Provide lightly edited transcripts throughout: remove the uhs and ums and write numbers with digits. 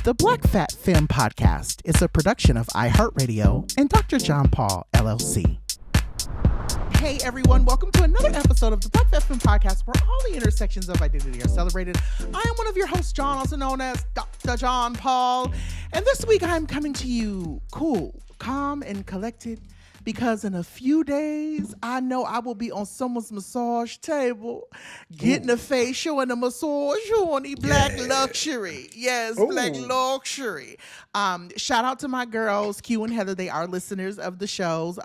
The Black Fat Femme Podcast is a production of iHeartRadio and DoctorJonPaul, LLC. Hey everyone, welcome to another episode of the Black Fat Femme Podcast, where all the intersections of identity are celebrated. I am one of your hosts, John, also known as DoctorJonPaul. And this week I'm coming to you cool, calm, and collected, because in a few days, I know I will be on someone's massage table, getting a facial and a massage on the black luxury. Yes, black luxury. Shout out to my girls, Q and Heather. They are listeners of the shows.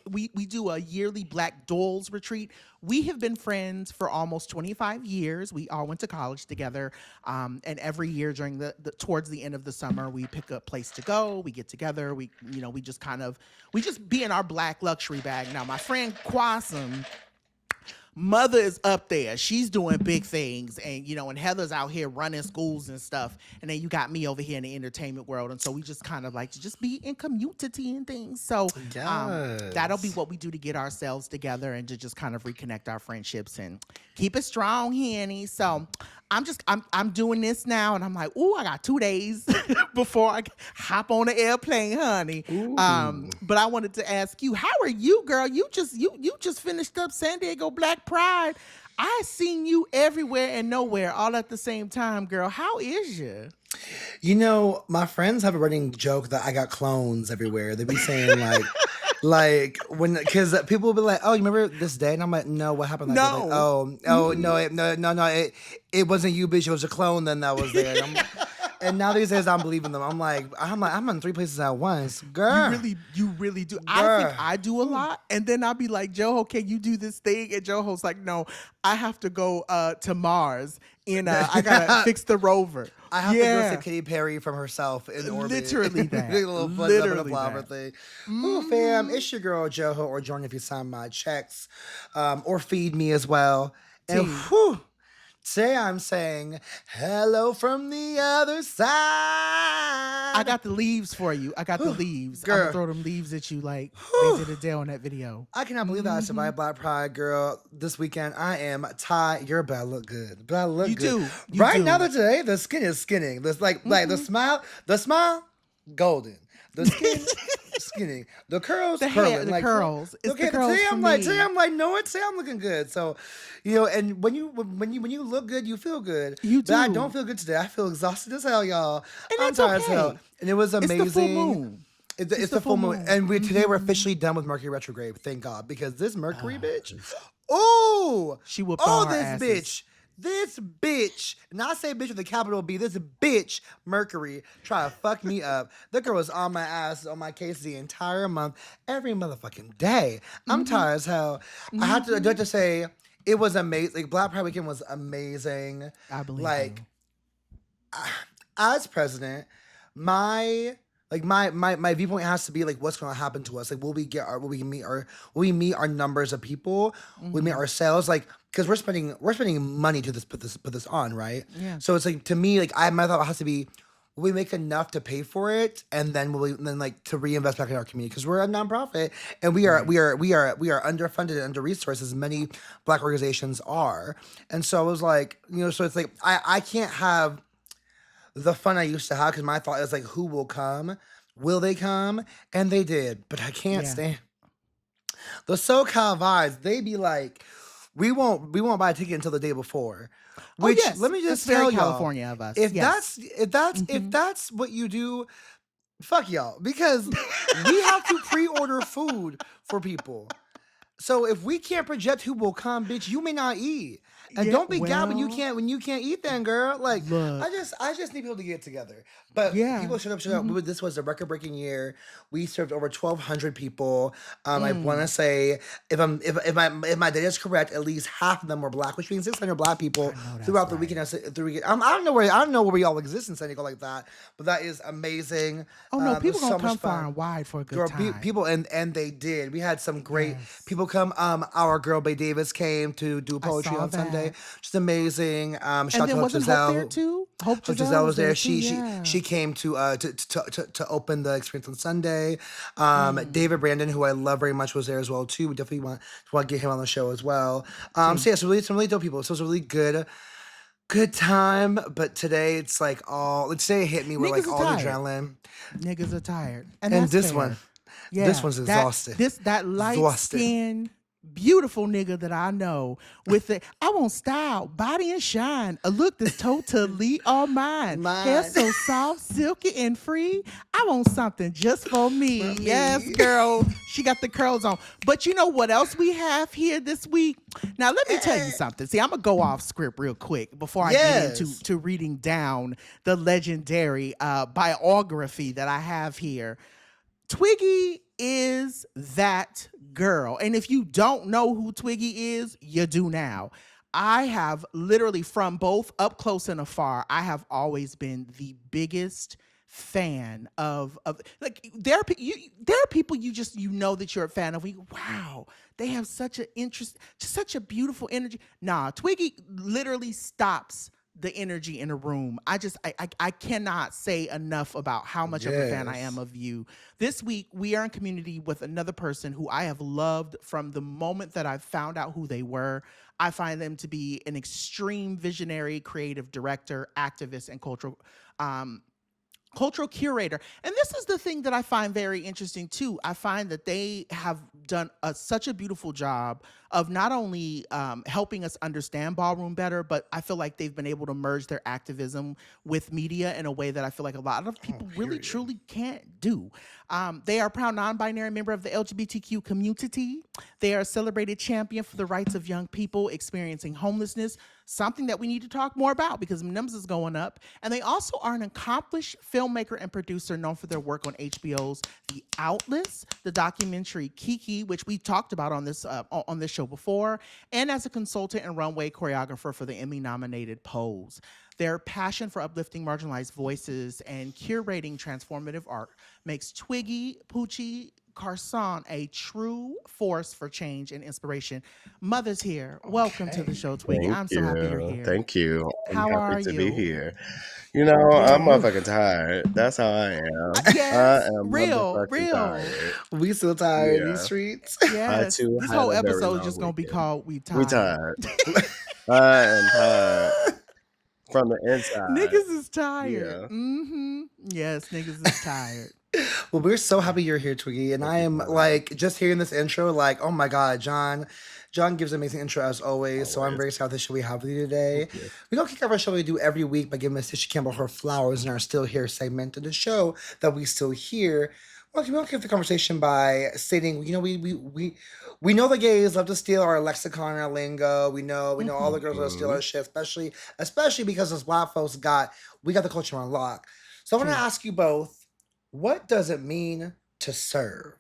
We do a yearly Black Dolls retreat. We have been friends for almost 25 years. We all went to college together. And every year during towards the end of the summer, we pick a place to go. We get together. We just be in our black luxury bag. Now, my friend Quasum, mother is up there. She's doing big things. And Heather's out here running schools and stuff. And then you got me over here in the entertainment world. And so we just kind of like to just be in community and things. So that'll be what we do to get ourselves together and to just kind of reconnect our friendships and keep it strong, honey. So I'm doing this now, and I'm like, I got 2 days before I hop on the airplane, honey. But I wanted to ask you, how are you, girl? You just finished up San Diego Black Pride. I seen you everywhere and nowhere all at the same time, girl. How is you? You know, my friends have a running joke that I got clones everywhere. They be saying because people will be like, "Oh, you remember this day?" And I'm like, "No, what happened?" No. No, it wasn't you, bitch. It was a clone. Then that was there. And now these days I'm believing them. I'm like, I'm in 3 places at once, girl. You really do. Girl. I think I do a lot, and then I'll be like, Joho, can you do this thing? And Joho's like, no, I have to go to Mars. I gotta fix the rover. I have to go see Katy Perry from herself in orbit. Literally that. Literally that. Thing. Ooh, fam, it's your girl Joho, or Jordan if you sign my checks, or feed me as well. And whew. Today I'm saying hello from the other side. I got the leaves for you. I got the leaves. Girl. I'm gonna throw them leaves at you like they did Adele in that video. I cannot believe that I survived Black Pride, girl. This weekend I am tied. You're about to look good. But I look you good. Do. Right do. now today, the skin is skinning. There's like the smile, golden. The skin, skinny. The curls, the curling. Hair, the like, curls. It's okay, the curls today for I'm me. like, no, today I'm looking good. So, and when you look good, you feel good. You do. But I don't feel good today. I feel exhausted as hell, y'all. And I'm it's tired okay. as hell. And it was amazing. It's the full moon. It's the full moon. And today we're officially done with Mercury retrograde. Thank God, because this Mercury bitch. Oh, she whooped all her this asses. bitch. This bitch, and I say bitch with a capital B, this bitch, Mercury, try to fuck me up. The girl was on my ass, on my case the entire month, every motherfucking day. I'm tired as hell. I have to say, it was amazing. Like, Black Pride weekend was amazing. I believe as president, my viewpoint has to be like, what's going to happen to us? Like, will we meet our numbers of people? Will we meet our sales? Like, because we're spending money to put this on, right? Yeah. So it's like, to me, like, my thought has to be, will we make enough to pay for it, and then to reinvest back in our community? Because we're a nonprofit, and we are underfunded and under resourced, as many Black organizations are. And so I was like, so it's like I can't have the fun I used to have, because my thought is like, who will come? Will they come? And they did, but I can't stand the SoCal vibes. They be like, we won't buy a ticket until the day before. Which, let me just tell y'all, California of us. If that's what you do, fuck y'all, because we have to pre-order food for people. So if we can't project who will come, bitch, you may not eat. And don't be God when you can't eat, then, girl. Like, look, I just need people to get together. But people shut up. This was a record-breaking year. We served over 1,200 people. I want to say, if my data is correct, at least half of them were Black, which means 600 Black people throughout the weekend. I don't know where we all exist in San Diego like that, but that is amazing. Oh no, people gonna come far and wide for a good time. People and they did. We had some great people come. Our girl Bay Davis came to do poetry on Sunday. Just amazing. Shout out to Hope Giselle. Hope there too? Hope Giselle was there. She came to open the experience on Sunday. David Brandon, who I love very much, was there as well too. We definitely want to get him on the show as well. So yeah, some really dope people. So it was a really good Good time, but today it's like today it hit me with like Niggas are all the tired. adrenaline. Niggas are tired, and And that's this one, fair. this Yeah, one's exhausted. that light Exhausted. skinned, beautiful nigga that I know with the I want style, body and shine, a look that's totally all mine. Hair Mine. so soft, silky and free. I want something just for me. For Yes, me. girl, she got the curls on. But you know what else we have here this week? Now let me tell you something. See, I'm gonna go off script real quick before I get into Yes. to reading down the legendary biography that I have here. Twiggy is that girl. And if you don't know who Twiggy is, you do now. I have literally, from both up close and afar, I have always been the biggest fan of like there are people you know that you're a fan of. And you go, wow, they have such an interest, such a beautiful energy. Nah, Twiggy literally stops the energy in a room. I cannot say enough about how much of a fan I am Yes. of you. This week we are in community with another person who I have loved from the moment that I found out who they were. I find them to be an extreme visionary, creative director, activist, and um, cultural curator. And this is the thing that I find very interesting too. I find that they have done such a beautiful job of not only helping us understand ballroom better, but I feel like they've been able to merge their activism with media in a way that I feel like a lot of Oh, people really period. truly can't do. They are a proud non-binary member of the LGBTQ community. They are a celebrated champion for the rights of young people experiencing homelessness, something that we need to talk more about because numbers is going up. And they also are an accomplished filmmaker and producer known for their work on HBO's The Outlets, the documentary Kiki, which we talked about on this show before, and as a consultant and runway choreographer for the Emmy-nominated Pose. Their passion for uplifting marginalized voices and curating transformative art makes Twiggy Pucci Garçon a true force for change and inspiration. Mother's here. Welcome to the Okay. show, Twiggy. Thank I'm so happy you're you. here. Thank you. I'm How happy are to be you? here. You know, I'm Good. Woo. motherfucking tired. That's how I am. I Yes, am real, motherfucking real. tired. We so tired in these Yeah. streets. I Yes. too This had whole a very episode is long just gonna be weekend. called "We We Tired." tired. I am tired from the inside. Niggas is tired. Yeah. Yes, niggas is tired. Well, we're so happy you're here, Twiggy. And I Happy am tired. like just hearing this intro, like, oh my God, John. John gives an amazing intro as always. So I'm Always. very excited the show we have with you Thank today. you. We don't kick off our show we do every week by giving Miss Tisha Campbell her flowers in our Still Here segment of the show that we still hear. Well, we don't kick the conversation by stating, we know the gays love to steal our lexicon and our lingo. We know all the girls love to steal Hmm. our shit, especially because us black folks we got the culture on lock. So I want to True. ask you both, what does it mean to serve?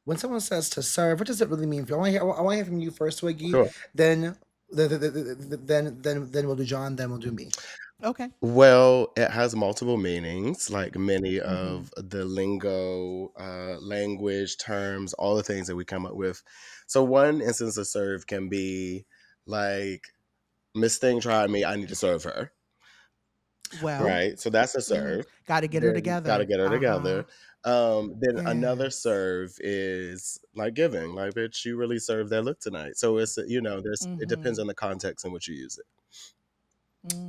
When someone says to serve, what does it really mean? For you? I want to hear from you first, Wiggy. Sure. Then, then we'll do John. Then we'll do me. Okay. Well, it has multiple meanings, like many Mm-hmm. of the lingo, language, terms, all the things that we come up with. So, one instance of serve can be like, Miss Thing tried me, I need to serve her. Well, Right. So, that's a serve. got to get her Then, got to together. get her Uh huh. together. Then another Yes. serve is like giving, like, bitch, you really served that look tonight. So, it depends Mm-hmm. on the context in which you use it.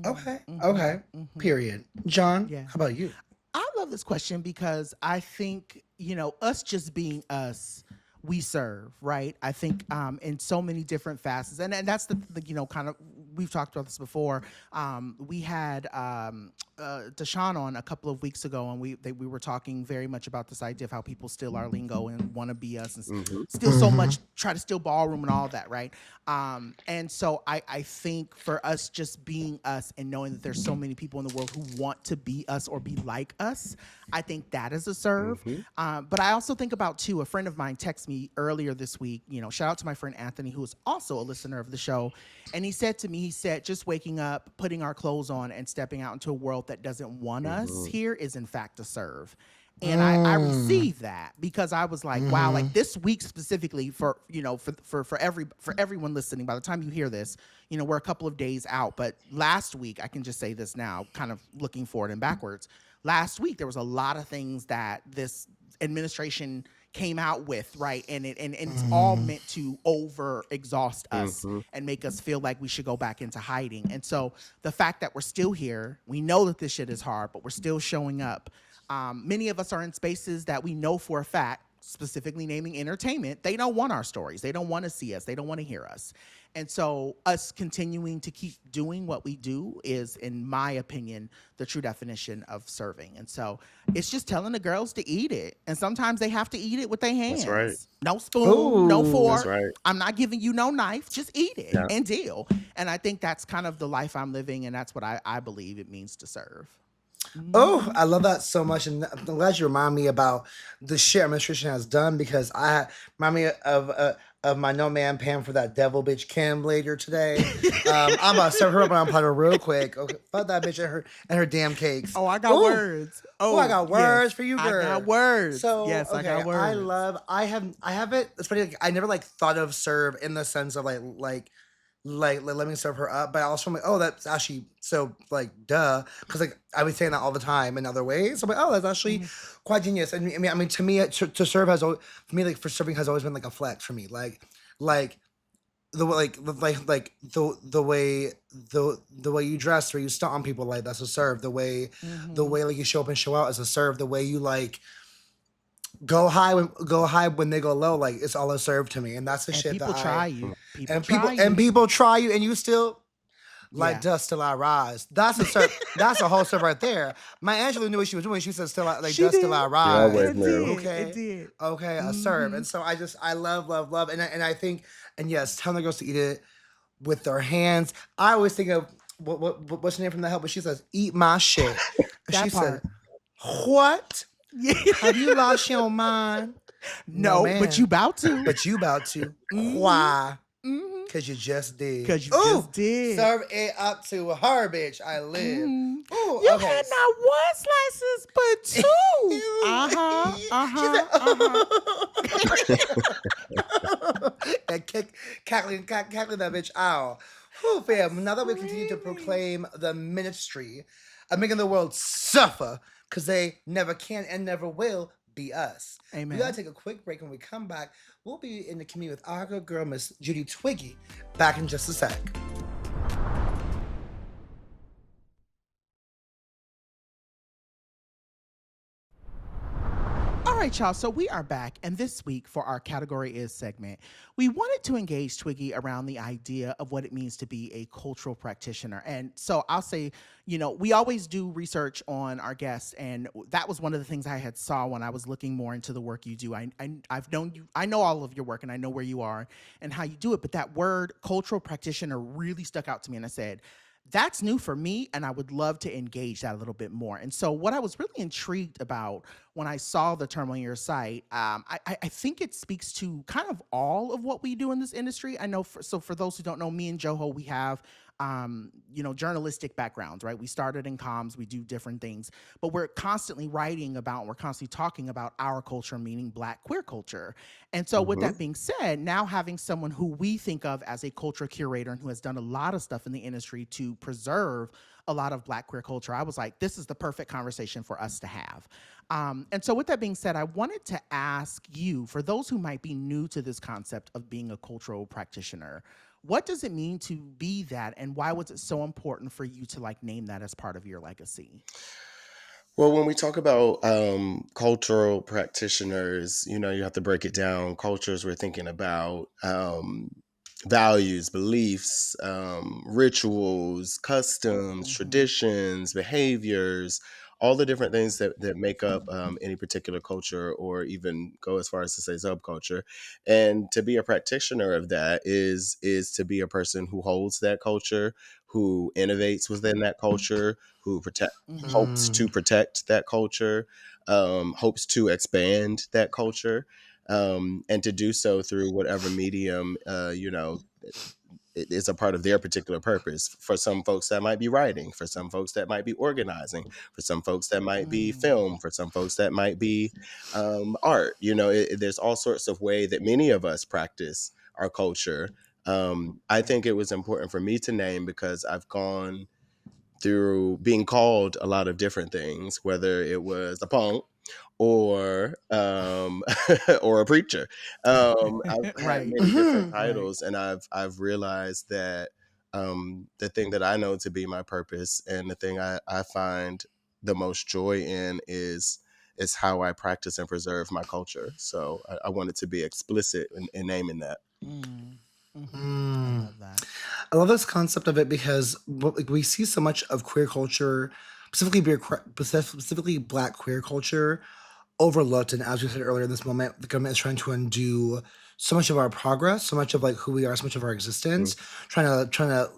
Okay. Mm-hmm. Okay. Mm-hmm. Period. John, Yeah. how about you? I love this question because I think, us just being us, we serve, right? I think in so many different facets. And that's the kind of, we've talked about this before. We had Deshaun on a couple of weeks ago, and we were talking very much about this idea of how people steal our lingo and want to be us and Hmm. steal so much, try to steal ballroom and all that, right? And so I think for us just being us and knowing that there's so many people in the world who want to be us or be like us, I think that is a serve. Hmm. But I also think about too, a friend of mine texted me earlier this week, shout out to my friend Anthony, who is also a listener of the show. And he said to me, just waking up, putting our clothes on and stepping out into a world that doesn't want us Hmm. here is in fact a serve. And I Mm. received that because I was like, wow, Mm-hmm. like this week specifically for everyone listening, by the time you hear this, we're a couple of days out. But last week, I can just say this now, kind of looking forward and backwards. Last week, there was a lot of things that this administration, came out with, right? And it's all meant to over exhaust us Mm-hmm. and make us feel like we should go back into hiding. And so the fact that we're still here, we know that this shit is hard, but we're still showing up. Many of us are in spaces that we know for a fact, specifically naming entertainment, they don't want our stories. They don't want to see us. They don't want to hear us. And so us continuing to keep doing what we do is, in my opinion, the true definition of serving. And so it's just telling the girls to eat it. And sometimes they have to eat it with their hands. That's right. No spoon, no Ooh. fork. That's right. I'm not giving you no knife. Just eat it Yeah. and deal. And I think that's kind of the life I'm living. And that's what I believe it means to serve. Oh, I love that so much, and I'm glad you remind me about the shit administration has done, because I remind me of my no man Pam for that devil bitch Kim later today. I'm about to serve her up on platter real quick. Okay, fuck that bitch and her damn cakes. Oh, I got Ooh. words. Oh, I got words yes. for you, girl. I got words. So yes, okay, I got words. I haven't. It's funny. Like, I never like thought of serve in the sense of like let me serve her up, but I also am like, oh, that's actually so like duh, because like I was saying that all the time in other ways. So I'm like, oh, that's actually quite genius. And I mean, to me, to serve has always, for me, like for serving has always been like a flex for me, like the way you dress, or you stunt on people, like that's a serve. The way like you show up and show out is a serve. The way you like go high when they go low, like it's all a serve to me, and that's the And shit people that try I you. and people try you, and you still like Yeah. dust till I rise. That's a serve. That's a whole serve right there. My Angela knew what she was doing. She said still like She dust did. till I You rise. always It knew. did. Okay. It did. Okay, a serve. And so I love, and I think, and yes, telling the girls to eat it with their hands. I always think of what's the name from the help, but she says, "Eat my shit." That She part. said, "What? Yeah. Have you lost your mind?" No, man. but you about to. But you about to. Mhm. Why? Mhm. Because you just did. 'Cause you Ooh, just did. Serve it up to her, bitch. I live. Mhm. Ooh, You okay. had not one slices, but two. And cackling that bitch out. Whew, fam. Now that we continue to proclaim the ministry of making the world suffer, because they never can and never will be us. Amen. We gotta take a quick break. When we come back, we'll be in the community with our good girl, Miss Judy Twiggy. Back in just a sec. All right, y'all. So we are back, and this week for our Category Is segment, we wanted to engage Twiggy around the idea of what it means to be a cultural practitioner. And so I'll say, we always do research on our guests, and that was one of the things I had saw when I was looking more into the work you do. I've known you, I know all of your work, and I know where you are and how you do it, but that word cultural practitioner really stuck out to me, and I said, that's new for me, and I would love to engage that a little bit more. And so what I was really intrigued about when I saw the term on your site, I think it speaks to kind of all of what we do in this industry. I know, for those who don't know, me and Joho, we have journalistic backgrounds, right? We started in comms, we do different things, but we're constantly writing about, we're constantly talking about our culture, meaning Black queer culture. And so with that being said, now having someone who we think of as a culture curator and who has done a lot of stuff in the industry to preserve a lot of Black queer culture, I was like, this is the perfect conversation for us to have. And so with that being said, I wanted to ask you, for those who might be new to this concept of being a cultural practitioner, what does it mean to be that, and why was it so important for you to name that as part of your legacy? Well, when we talk about cultural practitioners, you have to break it down. Cultures, we're thinking about values, beliefs, rituals, customs, traditions, behaviors, all the different things that make up any particular culture, or even go as far as to say subculture. And to be a practitioner of that is to be a person who holds that culture, who innovates within that culture, who hopes to protect that culture, hopes to expand that culture, and to do so through whatever medium, it is a part of their particular purpose. For some folks, that might be writing. For some folks, that might be organizing. For some folks, that might be film. For some folks, that might be art. There's all sorts of way that many of us practice our culture. I think it was important for me to name because I've gone through being called a lot of different things, whether it was a punk or or a preacher. I've had Right. many different Right. titles, and I've realized that the thing that I know to be my purpose and the thing I find the most joy in is how I practice and preserve my culture. So I wanted to be explicit in naming that. Mm. I Mm. love that. I love this concept of it because like, we see so much of queer culture, specifically Black queer culture, overlooked. And as we said earlier in this moment, the government is trying to undo so much of our progress, so much of like who we are, so much of our existence, trying to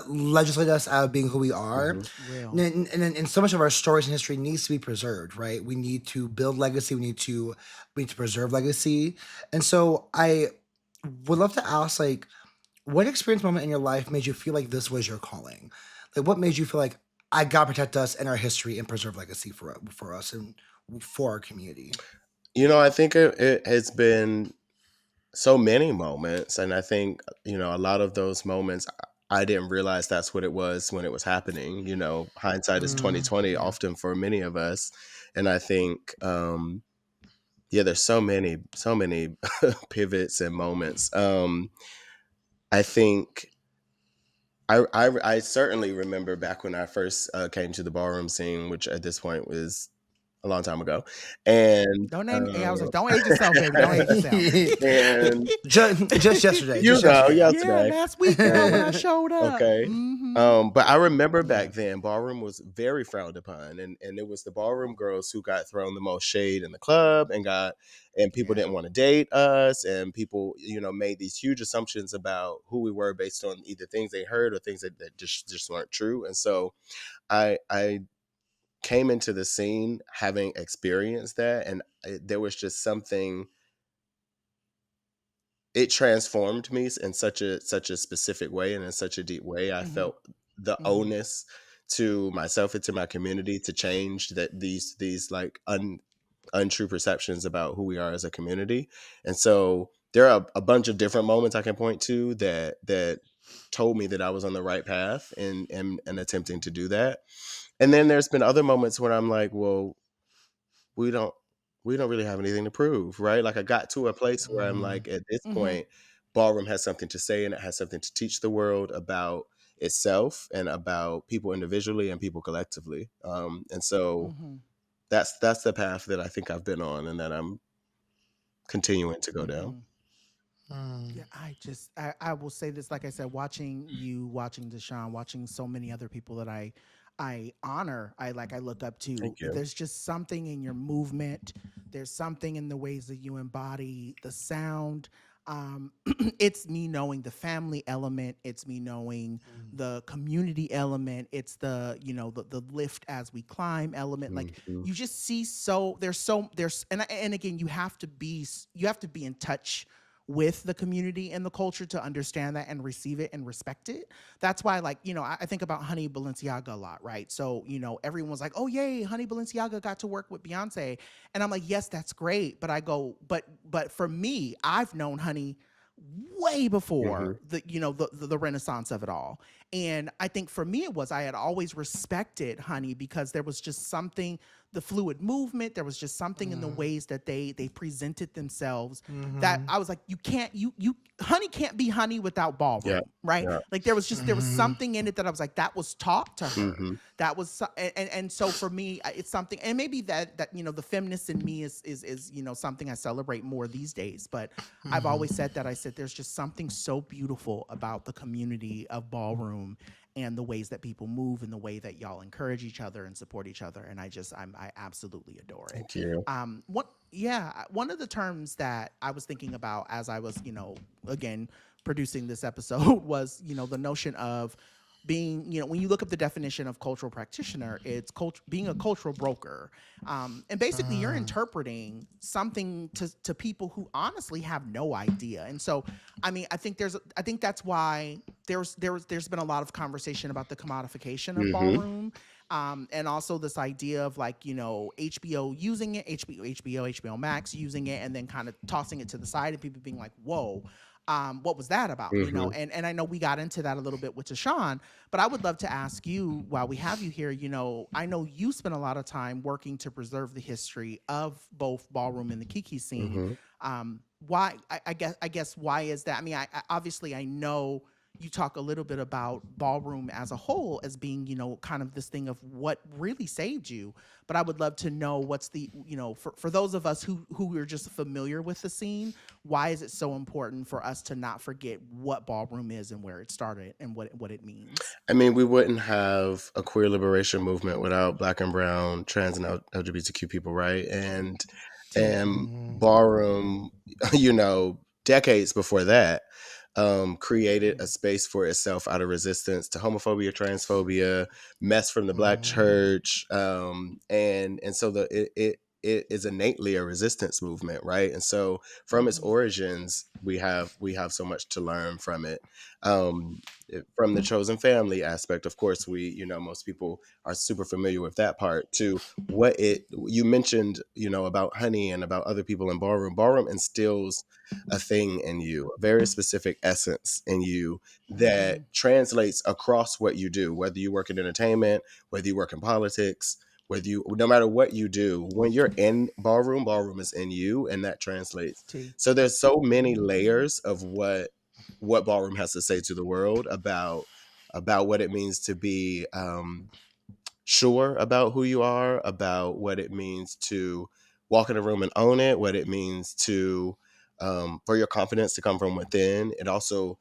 legislate us out of being who we are. Mhm. Real. And so much of our stories and history needs to be preserved, right? We need to build legacy. We need to preserve legacy. And so I would love to ask, like, what experience moment in your life made you feel like this was your calling? Like, what made you feel like I gotta protect us and our history and preserve legacy for us and for our community? I think it has been so many moments, and I think a lot of those moments I didn't realize that's what it was when it was happening. Hindsight is Mm. 2020 Yeah. often for many of us, and I think yeah, there's so many pivots and moments. I think I certainly remember back when I first came to the ballroom scene, which at this point was a long time ago, and Don't name. I was like, don't age yourself, baby. Don't age yourself. and Just yesterday. Just Yeah, yesterday. last week, girl, when I And showed up. okay. Mm-hmm. But I remember Yeah. back then ballroom was very frowned upon, and it was the ballroom girls who got thrown the most shade in the club and people Yeah. didn't want to date us, and people made these huge assumptions about who we were based on either things they heard or things that just weren't true. And so I came into the scene having experienced that, and there was just something. It transformed me in such a specific way and in such a deep way. I Mm-hmm. felt the Mm-hmm. onus to myself and to my community to change that these like untrue perceptions about who we are as a community. And so there are a bunch of different moments I can point to that told me that I was on the right path and attempting to do that. And then there's been other moments when I'm like, well, we don't we don't really have anything to prove, right? Like I got to a place where I'm Mm. like, at this Mm-hmm. point, ballroom has something to say and it has something to teach the world about itself and about people individually and people collectively. And so Mm-hmm. that's the path that I think I've been on and that I'm continuing to go down. Mm-hmm. Mm. Yeah, I will say this, like I said, watching you, watching Deshaun, watching so many other people that I honor, I look up to. Thank you. There's just something in your movement. There's something in the ways that you embody the sound. It's me knowing the family element. It's me knowing the community element. It's the lift as we climb element. Like Mhm. you just see and again you have to be in touch with the community and the culture to understand that and receive it and respect it. That's why, like, I think about Honey Balenciaga a lot, right? So, everyone's like, oh, yay, Honey Balenciaga got to work with Beyonce. And I'm like, yes, that's great. But I go, but for me, I've known Honey way before Mhm. the renaissance of it all. And I think for me it was I had always respected Honey because there was just something, the fluid movement, there was just something in the Mm. ways that they presented themselves that Mhm. I was like, you can't, you Honey can't be Honey without Yeah. ballroom, right? Yeah. Like there was Mhm. something in it that I was like, that was taught to her. Mhm. That was and so for me it's something, and maybe that the feminist in me is something I celebrate more these days. But I've Mhm. always said that, I said there's just something so beautiful about the community of ballroom and the ways that people move and the way that y'all encourage each other and support each other. And I absolutely adore it. Thank you. One of the terms that I was thinking about as I was, again, producing this episode was, the notion of being, when you look up the definition of cultural practitioner, it's being a cultural broker. And basically you're Mm. interpreting something to people who honestly have no idea. And so, I mean, I think that's why there's been a lot of conversation about the commodification of Mhm. ballroom. And also this idea of, like, HBO using it, HBO Max using it, and then kind of tossing it to the side and people being like, whoa. What was that about? Hmm. And I know we got into that a little bit with Tashawn, but I would love to ask you while we have you here. I know you spend a lot of time working to preserve the history of both ballroom and the Kiki scene. Hmm. Why? I guess why is that? I mean, obviously I know you talk a little bit about ballroom as a whole as being, kind of this thing of what really saved you. But I would love to know what's the, for those of us who are just familiar with the scene, why is it so important for us to not forget what ballroom is and where it started and what it means? I mean, we wouldn't have a queer liberation movement without Black and brown, trans, and LGBTQ people, right? T. And Mhm. ballroom, decades before that, created a space for itself out of resistance to homophobia, transphobia, mess from the Black Mhm. church, and so it is innately a resistance movement, right? And so from its Mm-hmm. origins, we have so much to learn from it. From the chosen family aspect, of course, most people are super familiar with that part, to what it you mentioned, about Honey and about other people in ballroom instills a thing in you, a very specific essence in you Mm-hmm. that translates across what you do, whether you work in entertainment, whether you work in politics, no matter what you do, when you're in ballroom is in you, and that translates. T. So there's so many layers of what ballroom has to say to the world about what it means to be sure about who you are, about what it means to walk in a room and own it, what it means to for your confidence to come from within. It also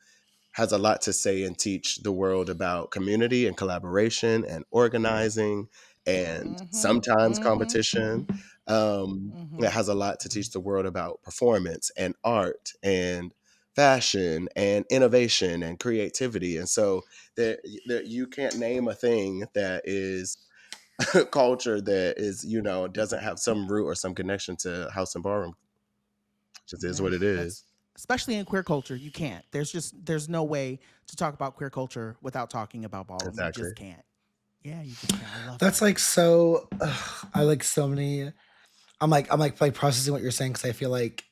has a lot to say and teach the world about community and collaboration and organizing and Mm-hmm. sometimes Mm-hmm. competition. Mm-hmm. It has a lot to teach the world about performance and art and fashion and innovation and creativity. And so there you can't name a thing that is culture that is, doesn't have some root or some connection to house and ballroom. Just is Yeah, what it that's is. especially in queer culture. You can't. There's no way to talk about queer culture without talking about ballroom. You Exactly. just can't. Yeah, you just can't. I love That's that. like so. I like so many. I'm like processing what you're saying because I feel like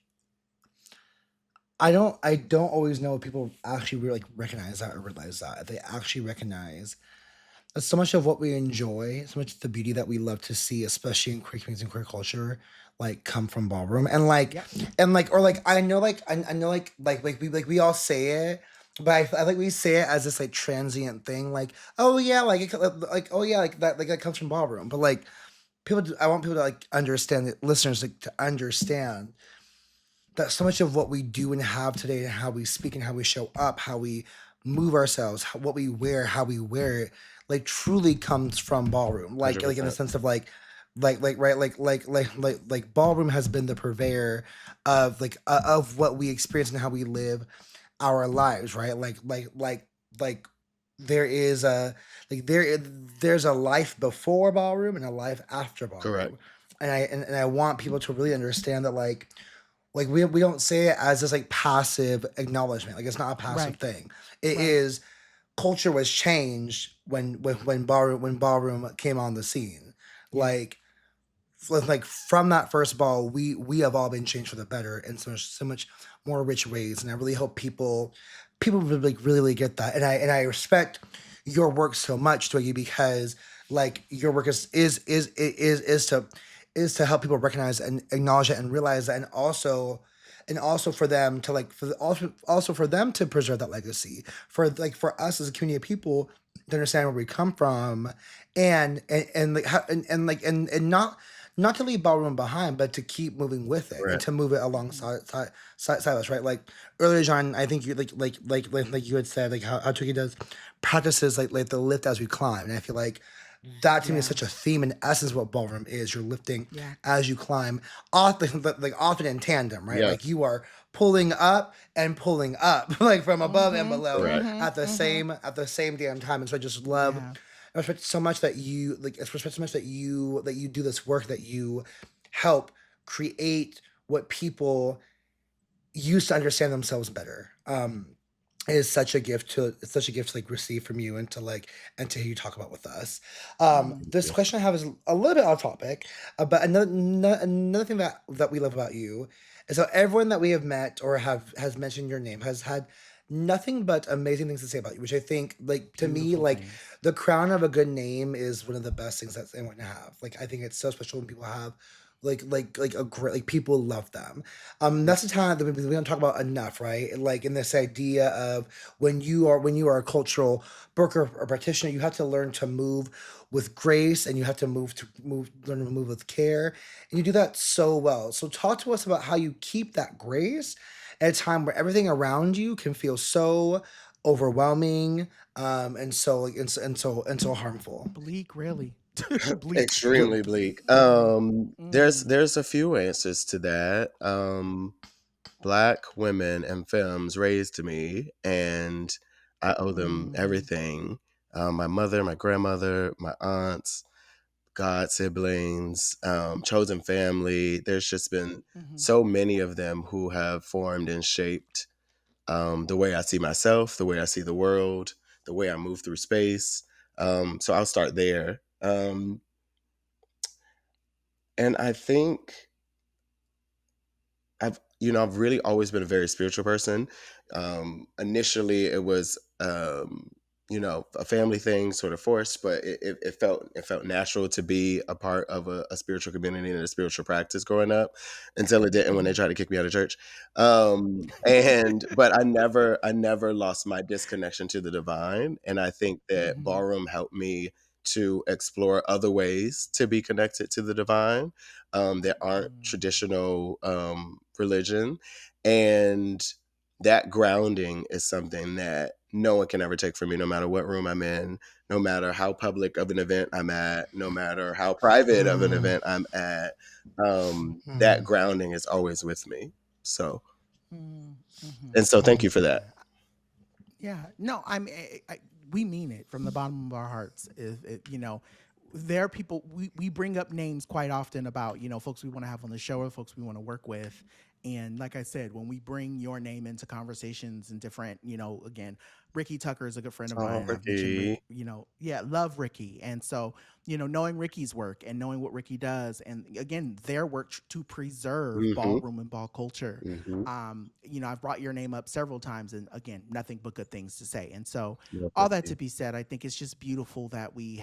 I don't always know if people actually really like recognize that or realize that if they actually recognize that so much of what we enjoy, so much of the beauty that we love to see, especially in queer communities and queer culture, like come from ballroom and like Yep. and like or like I know we all say it. But I like we say it as this like transient thing, like oh yeah, like oh yeah, like that comes from ballroom. But like I want people to like understand, the listeners like to understand that so much of what we do and have today and how we speak and how we show up, how we move ourselves, what we wear, how we wear it, like truly comes from ballroom. Like in the 100%. sense of like right like ballroom has been the purveyor of of what we experience and how we live our lives, right? Like there is a like there's a life before ballroom and a life after Correct. ballroom. And I want people to really understand that like we don't say it as this like passive acknowledgement. Like it's not a passive Right. thing. It Right. is culture was changed when ballroom came on the scene. Yeah. Like like from that first ball, we have all been changed for the better in so much more rich ways. And I really hope people really get that. And I respect your work so much, Twiggy, because like your work is to help people recognize and acknowledge it and realize that, and also for them to like also for them to preserve that legacy, for us as a community of people to understand where we come from, and like and not to leave ballroom behind, but to keep moving with it and Right. to move it alongside side us, right? Like earlier, John, I think you like you had said like how Twiggy does practices like the lift as we climb, and I feel like that to me is Yeah. such a theme and essence what ballroom is. You're lifting Yeah. as you climb, often like often in tandem, right? Like Yes. you are pulling up and pulling up, like from above and Mm-hmm. below Correct. Mm-hmm. at the Mm-hmm. same damn time. And so I just love, Yeah. I respect so much that you like. I respect so much that you do this work, that you help create what people use to understand themselves better. is such a gift to like receive from you and to hear you talk about with us. This Yeah. question I have is a little bit off topic, but another thing that we love about you is how everyone that we have met or has mentioned your name has had nothing but amazing things to say about you, which I think, like, to me, Beautiful like, things. the crown of a good name is one of the best things that anyone can have. Like, I think it's so special when people have like a great, like, people love them. Yeah. That's the talent that we don't talk about enough, right? Like, in this idea of when you are a cultural worker or practitioner, you have to learn to move with grace, and you have to learn to move with care, and you do that so well. So talk to us about how you keep that grace at a time where everything around you can feel so overwhelming, and so like and so harmful. Bleak, really. Bleak. Extremely bleak. Mm. There's a few answers to that. Black women and femmes raised me, and I owe them Mm. everything. My mother, my grandmother, my aunts, god siblings, chosen family. There's just been Mhm. so many of them who have formed and shaped the way I see myself, the way I see the world, the way I move through space. So I'll start there. And I think I've really always been a very spiritual person. Initially, it was a family thing, sort of forced, but it felt natural to be a part of a spiritual community and a spiritual practice growing up, until it didn't when they Mhm. tried to kick me out of church. And but I never lost my disconnection to the divine, and I think that Mhm. ballroom helped me to explore other ways to be connected to the divine that aren't Mm. traditional religion. And that grounding is something that no one can ever take from me, no matter what room I'm in, no matter how public of an event I'm at, no matter how private of an Mm, event I'm at. That mm. grounding is always with me. So, Mm. Mhm. and so thank you for that. Yeah. Yeah, no, we mean it from the bottom of our hearts. There are people we bring up names quite often about folks we want to have on the show or folks we want to work with, and like I said, when we bring your name into conversations and different, again, Ricky Tucker is a good friend of Oh, mine, and I've mentioned Rick. Ricky. Yeah, love Ricky, and so knowing Ricky's work and knowing what Ricky does, and again, their work to preserve Mm-hmm. ballroom and ball culture. Mm-hmm. I've brought your name up several times, and again, nothing but good things to say. And so, No, all thank that you. to be said, I think it's just beautiful that we've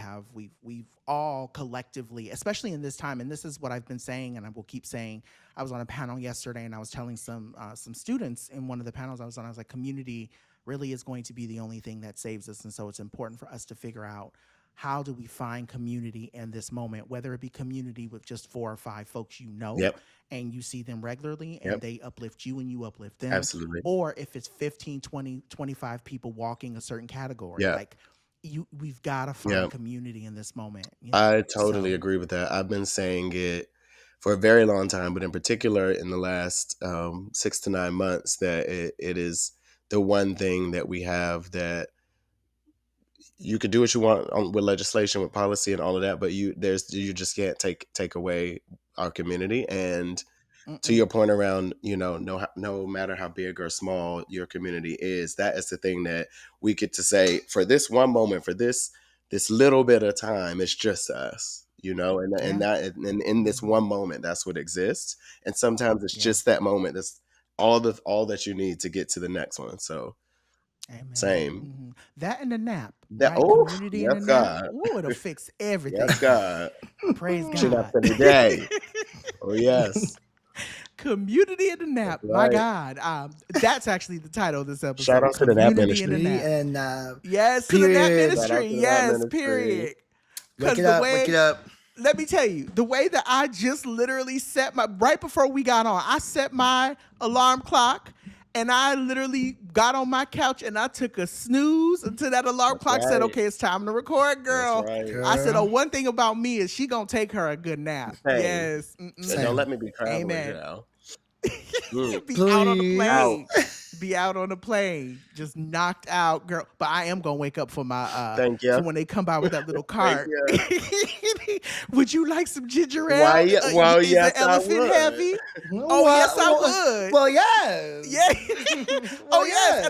all collectively, especially in this time, and this is what I've been saying, and I will keep saying. I was on a panel yesterday, and I was telling some students in one of the panels I was on. I was like, community really is going to be the only thing that saves us, and so it's important for us to figure out how do we find community in this moment, whether it be community with just 4 or 5 folks Yep. and you see them regularly and Yep. they uplift you and you uplift them, Absolutely. or if it's 15, 20, 25 people walking a certain category, Yeah. like we've got to Yeah. find community in this moment, I totally so agree with that. I've been saying it for a very long time, but in particular in the last 6 to 9 months, that it is the one thing that we have that you could do what you want with legislation, with policy, and all of that, but you just can't take away our community. And to mm-mm, your point around, no matter how big or small your community is, that is the thing that we get to say for this one moment, for this little bit of time, it's just us, and yeah, and in this hmm one moment, that's what exists. And sometimes it's yeah, just that moment. That's all that you need to get to the next one. So amen. same. That and the nap, That right? oh Community and yes a nap, God, ooh, it'll fix yes everything. God, Praise she naps God. every day. Oh yes, Community in the that's nap, my right. God. That's actually the title of this Shout episode, out to the nap Community in the ministry. Community Nap. and Yes, to the nap period. Shout ministry. out to the nap Yes, ministry. period. Wake Because it up, wake it up. let me tell you, the way that I just literally set right before we got on, I set my alarm clock and I literally got on my couch and I took a snooze until that alarm That's clock said, right. okay, it's time to record, That's girl. right. I said, oh, Girl, one thing about me is she gonna take her a good nap. Same. Yes. And don't same. let me be traveling, Amen. child. Mm. Be out on the Please. Out. plane. be out on a plane, just knocked out, girl. But I am gonna wake up for my Thank you. for when they come by with that little Thank cart. you. Would you like some ginger Why, ale? well, Is yes, the I elephant would. heavy? Oh yes, I would. Well, yes. Yeah. Well, Oh yes,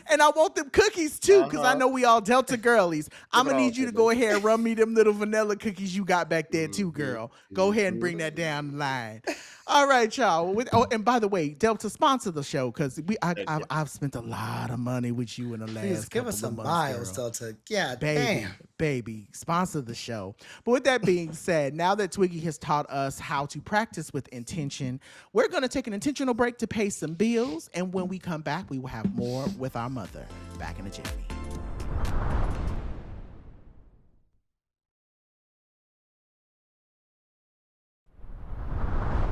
and I want them cookies too, because I Uh-huh. know we all Delta girlies. I'm it gonna all need you to to go me. ahead and run me them little vanilla cookies you got back there too, girl. Go ahead and Mhm. bring that down the line. All right, y'all. And by the way, Delta sponsor the show because Thank you. I've spent a lot of money with you in the last Please give couple us some of months, miles, girl. Delta. Yeah, Baby, damn. baby, sponsor the show. But with that being said, now that Twiggy has taught us how to practice with intention, we're going to take an intentional break to pay some bills. And when we come back, we will have more with our mother. Back in a jiffy.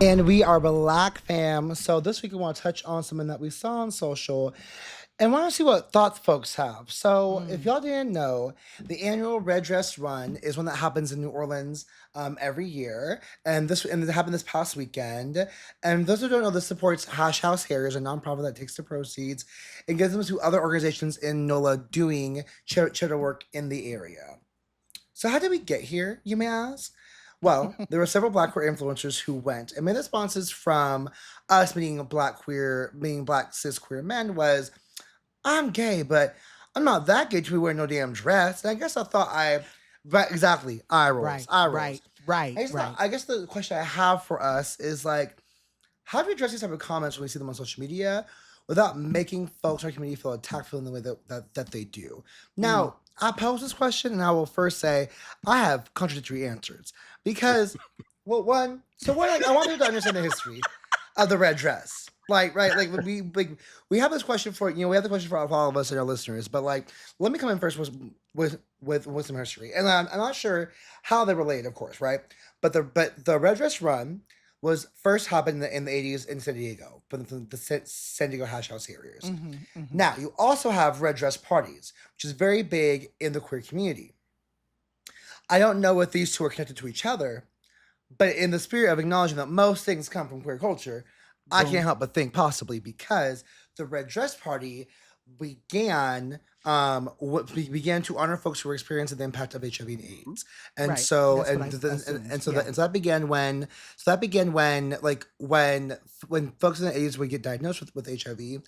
And we are Black fam. So this week we want to touch on something that we saw on social and want to see what thoughts folks have. So if y'all didn't know, the annual Red Dress Run is one that happens in New Orleans every year. And it happened this past weekend. And those who don't know, this supports Hash House Harriers, a nonprofit that takes the proceeds and gives them to other organizations in NOLA doing charity work in the area. So how did we get here, you may ask? Well, there were several Black queer influencers who went, and main responses from us being Black cis queer men was, I'm gay, but I'm not that gay to be wearing no damn dress. And I guess I thought right, exactly, eye rolls, eye rolls. I guess the question I have for us is like, how do we address these type of comments when we see them on social media without making folks in our community feel attacked in the way that they do? Now, I pose this question and I will first say I have contradictory answers because, well, one, I want people to understand the history of the red dress. Like, right, we have this question for we have the question for all of us and our listeners, but like, let me come in first with some history, and I'm not sure how they relate, of course, right? But the red dress run was first happened in the 80s in San Diego, but the San Diego Hash House Harriers. Now, you also have red dress parties, which is very big in the queer community. I don't know if these two are connected to each other, but in the spirit of acknowledging that most things come from queer culture, I can't help but think possibly because the red dress party began to honor folks who were experiencing the impact of HIV and AIDS, and Right. so That's what I assumed. so that began when when folks in the 80s would get diagnosed with HIV,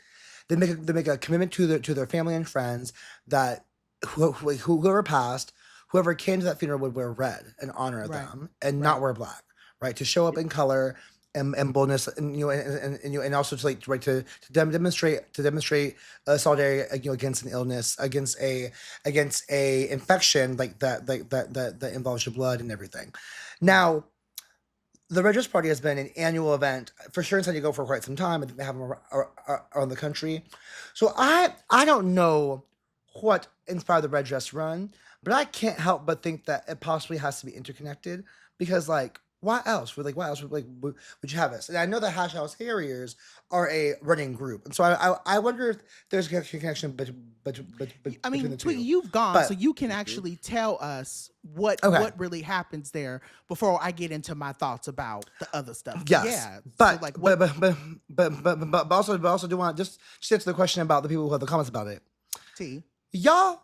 they make a commitment to their family and friends that whoever passed, whoever came to that funeral would wear red in honor of them and not wear black, right, to show up in color and boldness, and also to demonstrate solidarity against an illness, against a infection like that involves your blood and everything. Now, the Red Dress Party has been an annual event for sure in San Diego for quite some time. I think they have them around the country. So I don't know what inspired the Red Dress Run, but I can't help but think that it possibly has to be interconnected because like, why else would you have this? And I know the Hash House Harriers are a running group, and so I wonder if there's a connection between the two. Twiggy, you've gone, so you can actually tell us what really happens there before I get into my thoughts about the other stuff. Yes, yeah, but so like but also do want just answer the question about the people who have the comments about it. Y'all,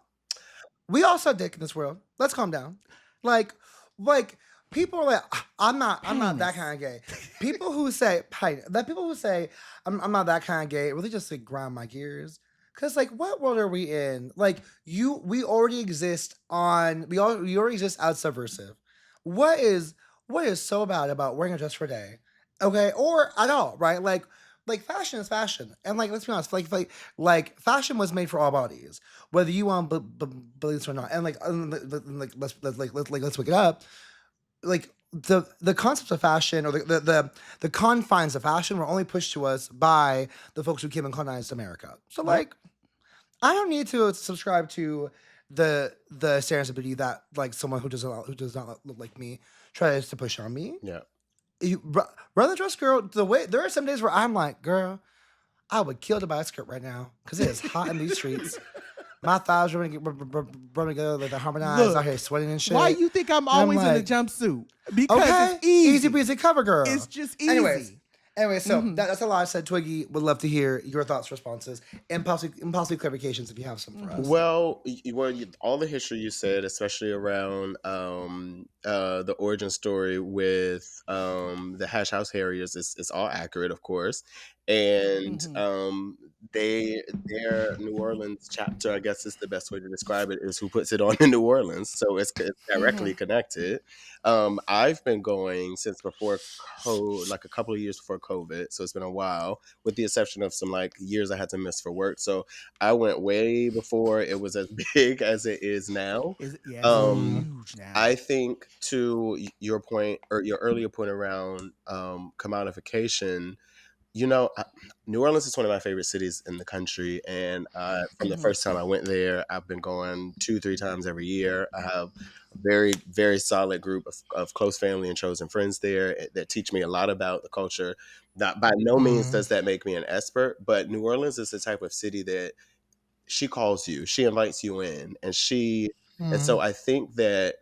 we all suck dick in this world. Let's calm down. Like. People are like, I'm not that kind of gay. People who say I'm not that kind of gay really just like grind my gears. Cause like, what world are we in? Like, we already exist as subversive. What is so bad about wearing a dress for a day, okay, or at all, right? Like fashion is fashion, and like let's be honest, like fashion was made for all bodies, whether you want beliefs or not, and let's wake it up. Like the concepts of fashion or the confines of fashion were only pushed to us by the folks who came and colonized America. So like, I don't need to subscribe to the serendipity that like someone who does not look like me tries to push on me. Yeah. Run the dress, girl. There are some days where I'm like, girl, I would kill to buy a skirt right now because it is hot in these streets. My thighs are running together like they're harmonized. Out here sweating and shit. Why you think I'm always in a jumpsuit? Because it's easy breezy cover girl. It's just easy. Anyways, Anyway, so that's a lot I said. Twiggy would love to hear your thoughts, responses, and possibly clarifications if you have some for us. Well, all the history you said, especially around the origin story with the Hash House Harriers, is all accurate, of course. And their New Orleans chapter, I guess is the best way to describe it, is who puts it on in New Orleans. So it's directly connected. I've been going since before like a couple of years before COVID. So it's been a while, with the exception of some like years I had to miss for work. So I went way before it was as big as it is now. It's huge now. I think, to your point, or your earlier point around commodification, New Orleans is one of my favorite cities in the country. And from the first time I went there, I've been going 2-3 times every year. I have a very, very solid group of close family and chosen friends there that teach me a lot about the culture. Not by no means does that make me an expert, but New Orleans is the type of city that she calls you, she invites you in, and so I think that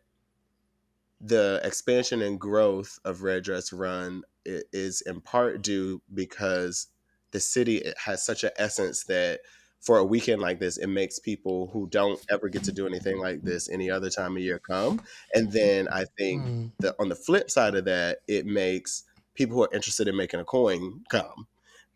the expansion and growth of Red Dress Run is in part due because the city has such an essence that for a weekend like this, it makes people who don't ever get to do anything like this any other time of year come. And then I think that on the flip side of that, it makes people who are interested in making a coin come.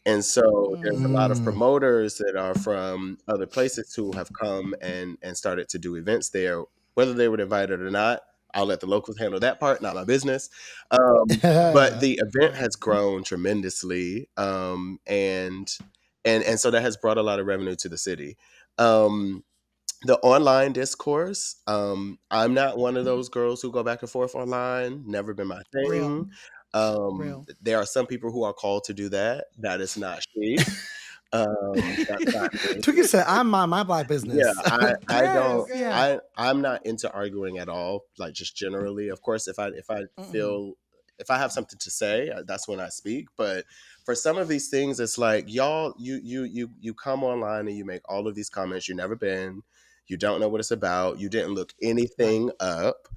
And so there's a lot of promoters that are from other places who have come and started to do events there, whether they were invited or not. I'll let the locals handle that part, not my business. But the event has grown tremendously, and so that has brought a lot of revenue to the city. The online discourse, I'm not one of those girls who go back and forth online. Never been my thing. Real. There are some people who are called to do that. That is not she. That's not me. Twiggy said, "I'm my black business." Yeah, I don't. Yeah. I'm not into arguing at all. Like, just generally, of course, if I feel, if I have something to say, that's when I speak. But for some of these things, it's like, y'all, you come online and you make all of these comments. You've never been. You don't know what it's about. You didn't look anything up.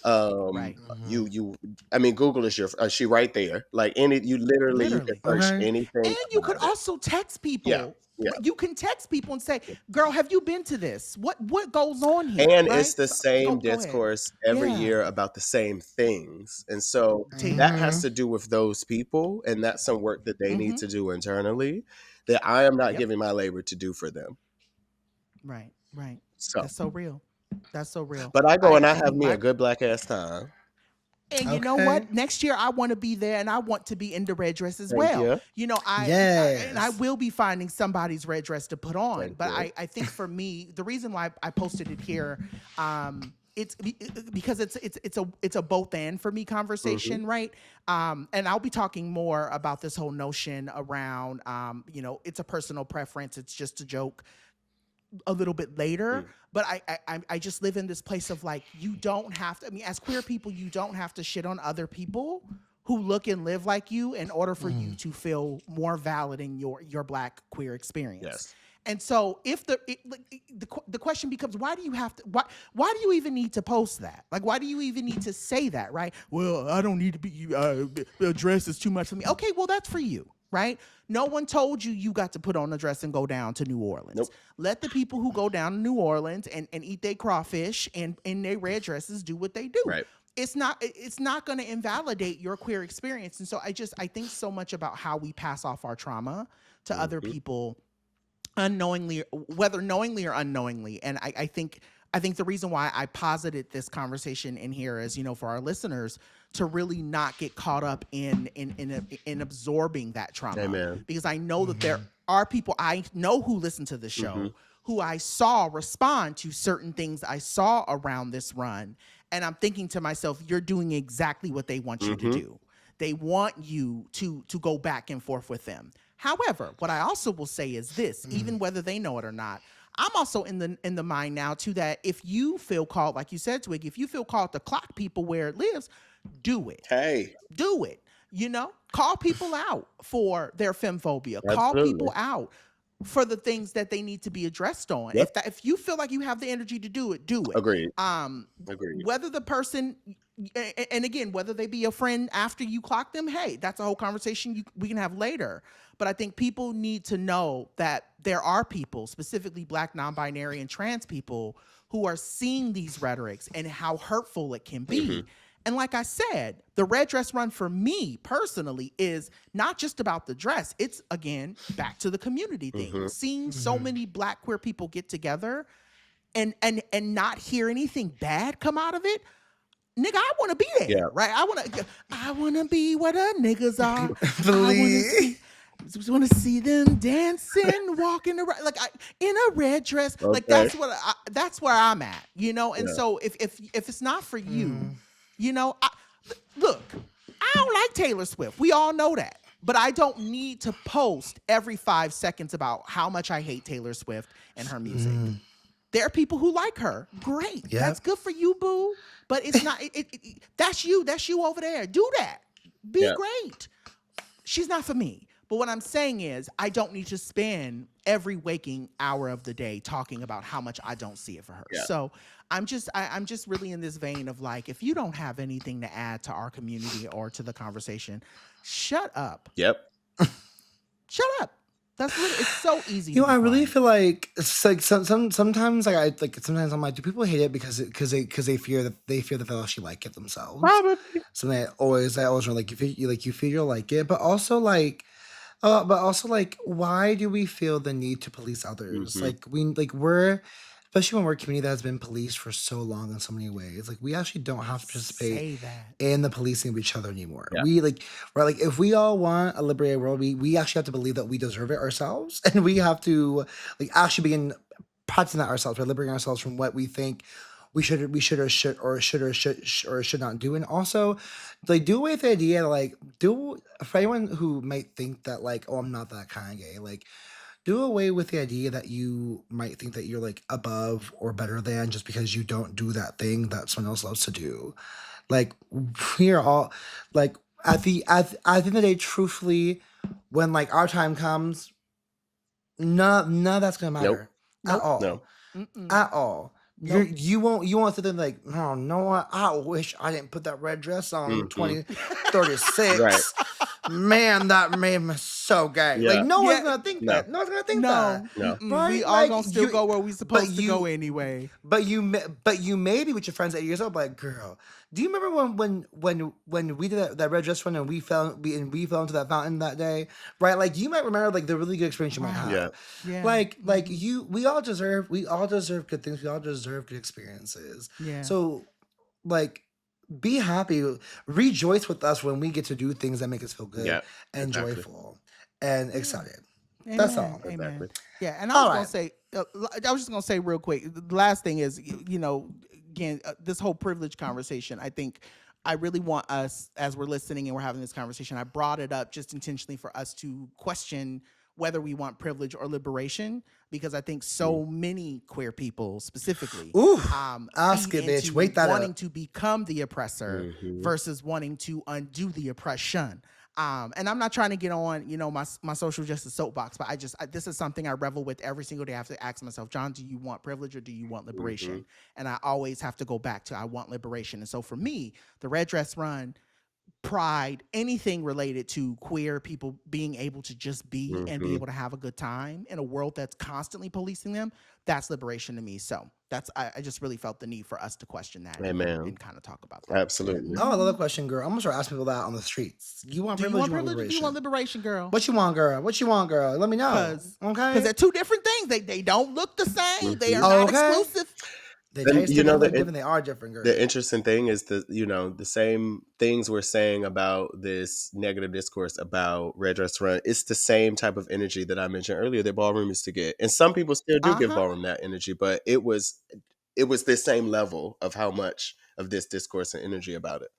You I mean, Google is she right there, like you literally you can search anything, and you could also text people. You can text people and say, girl, have you been to this? What goes on here? And right? it's the same discourse every year about the same things. And so that has to do with those people, and that's some work that they need to do internally that I am not giving my labor to do for them. Right. So that's so real. That's so real. But I go and I have me a good black ass time. And you know what? Next year I want to be there, and I want to be in the red dress as well. And I will be finding somebody's red dress to put on. But I think for me, the reason why I posted it here, it's because it's a both and for me conversation, right? And I'll be talking more about this whole notion around, it's a personal preference. It's just a joke a little bit later, but I just live in this place of like, you don't have to, as queer people, you don't have to shit on other people who look and live like you in order for you to feel more valid in your black queer experience. Yes. And so if the question becomes, why do you even need to post that? Like, why do you even need to say that, right? Well, I don't need to be, the dress is too much for me. Okay, well, that's for you. Right? No one told you got to put on a dress and go down to New Orleans. Nope. Let the people who go down to New Orleans and eat their crawfish and in their red dresses do what they do. Right. It's not going to invalidate your queer experience. And so I think so much about how we pass off our trauma to other people unknowingly, whether knowingly or unknowingly. And I think the reason why I posited this conversation in here is, for our listeners to really not get caught up in absorbing that trauma. Amen. Because I know that there are people I know who listen to the show who I saw respond to certain things I saw around this run. And I'm thinking to myself, you're doing exactly what they want you to do. They want you to go back and forth with them. However, what I also will say is this, even whether they know it or not, I'm also in the mind now too that if you feel called, like you said, Twig, if you feel called to clock people where it lives, do it. Hey. Do it. Call people out for their femphobia. Absolutely. Call people out for the things that they need to be addressed on. Yep. If you feel like you have the energy to do it, do it. Agreed. Agreed. Whether the person and again, whether they be a friend after you clock them, hey, that's a whole conversation we can have later. But I think people need to know that there are people, specifically Black, non-binary, and trans people, who are seeing these rhetorics and how hurtful it can be. And like I said, the red dress run for me personally is not just about the dress. It's, again, back to the community thing. Seeing so many Black queer people get together and not hear anything bad come out of it. Nigga, I want to be there, right? I want to be where the niggas are. I want to see them dancing, walking around in a red dress. Okay. Like that's where I'm at, you know. And so if it's not for you, you know, look, I don't like Taylor Swift. We all know that. But I don't need to post every 5 seconds about how much I hate Taylor Swift and her music. There are people who like her. Great. Yep. That's good for you, boo. But it's not, that's you. That's you over there. Do that. Be great. She's not for me. But what I'm saying is I don't need to spend every waking hour of the day talking about how much I don't see it for her. Yeah. So I'm just really in this vein of like, if you don't have anything to add to our community or to the conversation, shut up. Yep. Shut up. That's really, it's so easy. You know, I really feel like it's like sometimes sometimes I'm like, do people hate it because they fear that they'll actually like it themselves? Probably. So I always know, like you feel you'll like it, but also like, why do we feel the need to police others? Like we're, especially when we're a community that has been policed for so long in so many ways, like we actually don't have to participate in the policing of each other anymore. Yeah. We're if we all want a liberated world, we actually have to believe that we deserve it ourselves, and we have to actually begin practicing that ourselves by liberating ourselves from what we think we should or should not do. And also do away with the idea for anyone who might think that oh, I'm not that kind of gay, do away with the idea that you might think that you're above or better than just because you don't do that thing that someone else loves to do. We are all at the end of the day, truthfully, when our time comes, none of that's gonna matter at all. No. At all. Nope. You won't sit there oh, no, what? I wish I didn't put that red dress on 2036. Right. Man, that made me so gay. Yeah. No one's gonna think that. No one's gonna think that. No. Right? We all gonna still go where we supposed to go anyway. But you may be with your friends at 8 years old, girl, do you remember when we did that red dress run and we fell into that fountain that day? Right? You might remember the really good experience you might have. Yeah. We all deserve good things. We all deserve good experiences. Yeah. So be happy, rejoice with us when we get to do things that make us feel good and joyful and excited. Amen. That's all. Amen. Exactly. Yeah, and I was just gonna say real quick. The last thing is, again, this whole privilege conversation. I think I really want us, as we're listening and we're having this conversation, I brought it up just intentionally for us to question whether we want privilege or liberation, because I think so many queer people specifically ask it, bitch. Wait that wanting to become the oppressor versus wanting to undo the oppression. And I'm not trying to get on, my social justice soapbox, but this is something I revel with every single day. I have to ask myself, John, do you want privilege or do you want liberation? And I always have to go back to I want liberation. And so for me, the red dress run, pride, anything related to queer people being able to just be and be able to have a good time in a world that's constantly policing them, that's liberation to me. So I just really felt the need for us to question that and kind of talk about that. Absolutely. Oh, another question, girl. I'm gonna start asking people that on the streets. You want privilege or liberation? Do you want liberation, girl? What you want, girl? Let me know. Because they're two different things. They don't look the same. They are not exclusive. They taste different, they are different, girl. The interesting thing is the same things we're saying about this negative discourse about red dress run. It's the same type of energy that I mentioned earlier that ballroom used to get, and some people still do give ballroom that energy. But it was the same level of how much of this discourse and energy about it.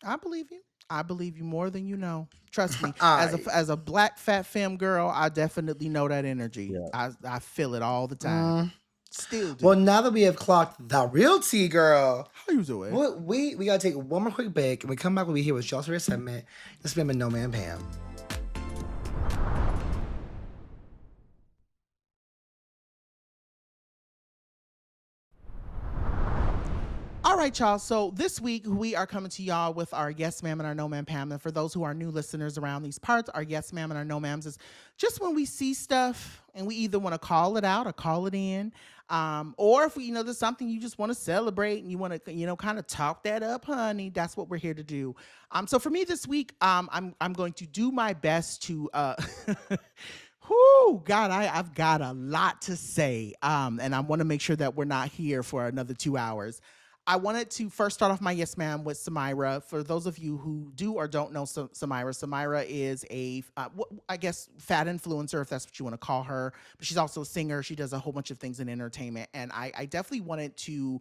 I believe you. I believe you more than you know. Trust me. As a black fat femme girl, I definitely know that energy. Yeah. I feel it all the time. Still do. Well, now that we have clocked the real tea, girl. How you doing? We gotta take one more quick break, and we come back. We'll be here with Jocelyn Resentment. This has been No Man Pam. All right, y'all. So this week we are coming to y'all with our Yes Ma'am and our No Ma'am Pam. And for those who are new listeners around these parts, our Yes Ma'am and our No Ma'ams is just when we see stuff and we either want to call it out or call it in. Or if we, there's something you just want to celebrate and you want to, kind of talk that up, honey. That's what we're here to do. So for me this week, I'm going to do my best to, whoo, God, I've got a lot to say. And I want to make sure that we're not here for another 2 hours. I wanted to first start off my Yes Ma'am with Samira. For those of you who do or don't know Samira is a, I guess, fat influencer, if that's what you want to call her. But she's also a singer. She does a whole bunch of things in entertainment. And I definitely wanted to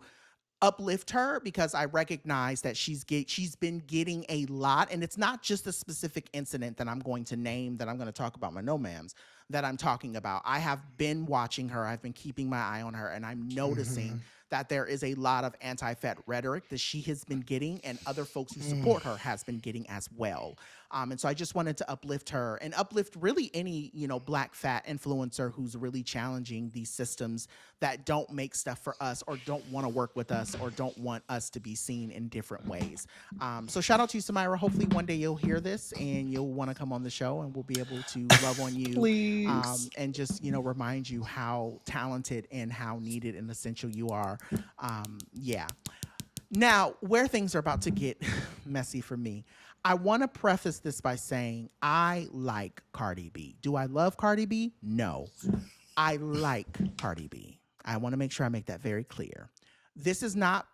uplift her because I recognize that she's been getting a lot. And it's not just a specific incident that I'm going to name, that I'm going to talk about my No Ma'ams, that I'm talking about. I have been watching her. I've been keeping my eye on her. And I'm noticing that there is a lot of anti-fat rhetoric that she has been getting and other folks who support her has been getting as well. And so I just wanted to uplift her and uplift really any, Black fat influencer who's really challenging these systems that don't make stuff for us or don't want to work with us or don't want us to be seen in different ways. So shout out to you, Samira. Hopefully one day you'll hear this and you'll want to come on the show and we'll be able to love on you. Please. And just, remind you how talented and how needed and essential you are. Yeah. Now, where things are about to get messy for me, I want to preface this by saying I like Cardi B. Do I love Cardi B? No. I like Cardi B. I want to make sure I make that very clear. This is not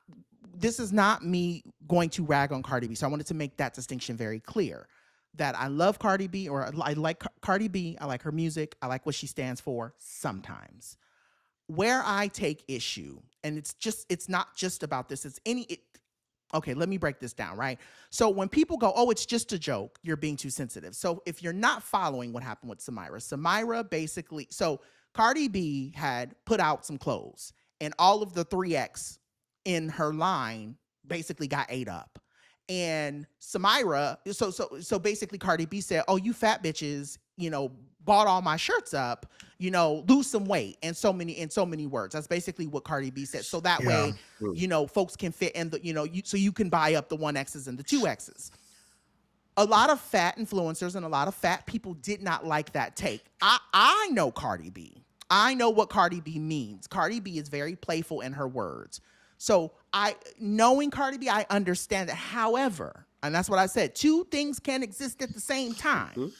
me going to rag on Cardi B. So I wanted to make that distinction very clear. That I love Cardi B, or I like Cardi B. I like her music. I like what she stands for sometimes. Where I take issue, and it's not just about this, okay, let me break this down, right? So when people go, oh, it's just a joke, you're being too sensitive. So if you're not following what happened with Samira basically, so Cardi B had put out some clothes and all of the 3X in her line basically got ate up. And Samira, so basically Cardi B said, oh, you fat bitches, bought all my shirts up, lose some weight, in so many words. That's basically what Cardi B said. So that way, folks can fit in the, so you can buy up the 1Xs and the 2Xs. A lot of fat influencers and a lot of fat people did not like that take. I know Cardi B. I know what Cardi B means. Cardi B is very playful in her words. So knowing Cardi B, I understand that. However, and that's what I said, two things can exist at the same time.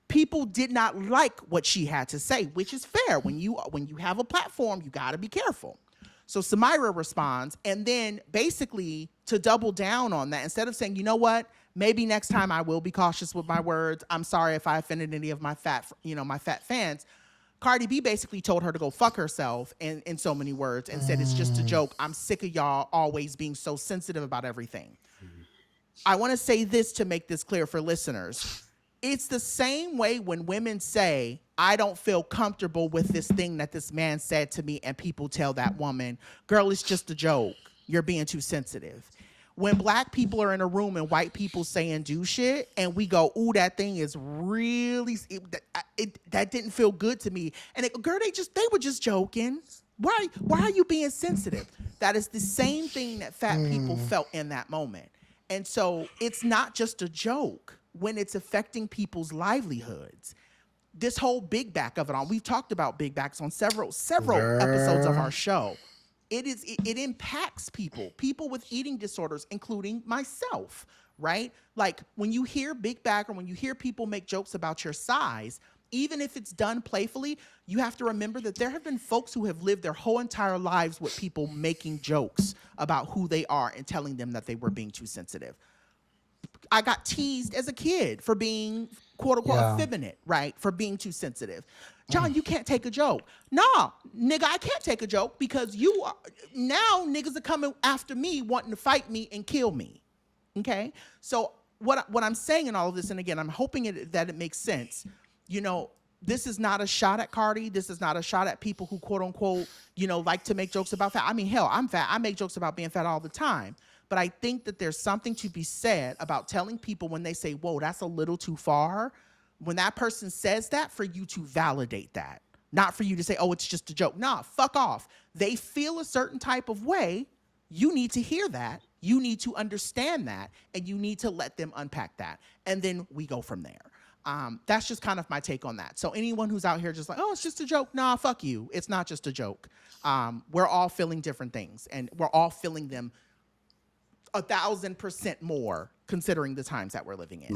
People did not like what she had to say, which is fair. When you have a platform, you got to be careful. So Samira responds, and then basically to double down on that, instead of saying, you know what, maybe next time I will be cautious with my words. I'm sorry if I offended any of my fat fans. Cardi B basically told her to go fuck herself in so many words and said, it's just a joke. I'm sick of y'all always being so sensitive about everything. I want to say this to make this clear for listeners. It's the same way when women say, I don't feel comfortable with this thing that this man said to me, and people tell that woman, girl, it's just a joke. You're being too sensitive. When Black people are in a room and white people say and do shit, and we go, ooh, that thing is really, that didn't feel good to me. And girl, they were just joking. Why are you being sensitive? That is the same thing that fat people felt in that moment. And so it's not just a joke when it's affecting people's livelihoods. This whole big back of it all, we've talked about big backs on several episodes of our show. It impacts people with eating disorders, including myself, right? Like when you hear big back or when you hear people make jokes about your size, even if it's done playfully, you have to remember that there have been folks who have lived their whole entire lives with people making jokes about who they are and telling them that they were being too sensitive. I got teased as a kid for being quote unquote effeminate, right? For being too sensitive. John, you can't take a joke. Nah, nigga, I can't take a joke because now niggas are coming after me wanting to fight me and kill me. Okay? So what I'm saying in all of this, and again, I'm hoping that it makes sense. This is not a shot at Cardi. This is not a shot at people who quote unquote, like to make jokes about fat. I mean, hell, I'm fat. I make jokes about being fat all the time. But I think that there's something to be said about telling people when they say, whoa, that's a little too far. When that person says that, for you to validate that. Not for you to say, oh, it's just a joke. Nah, fuck off. They feel a certain type of way. you need to hear that. You need to understand that, and you need to let them unpack that. And then we go from there. That's just kind of my take on that. So anyone who's out here just like, oh, it's just a joke. Nah, fuck you. It's not just a joke. We're all feeling different things, and we're all feeling them 1,000% more considering the times that we're living in.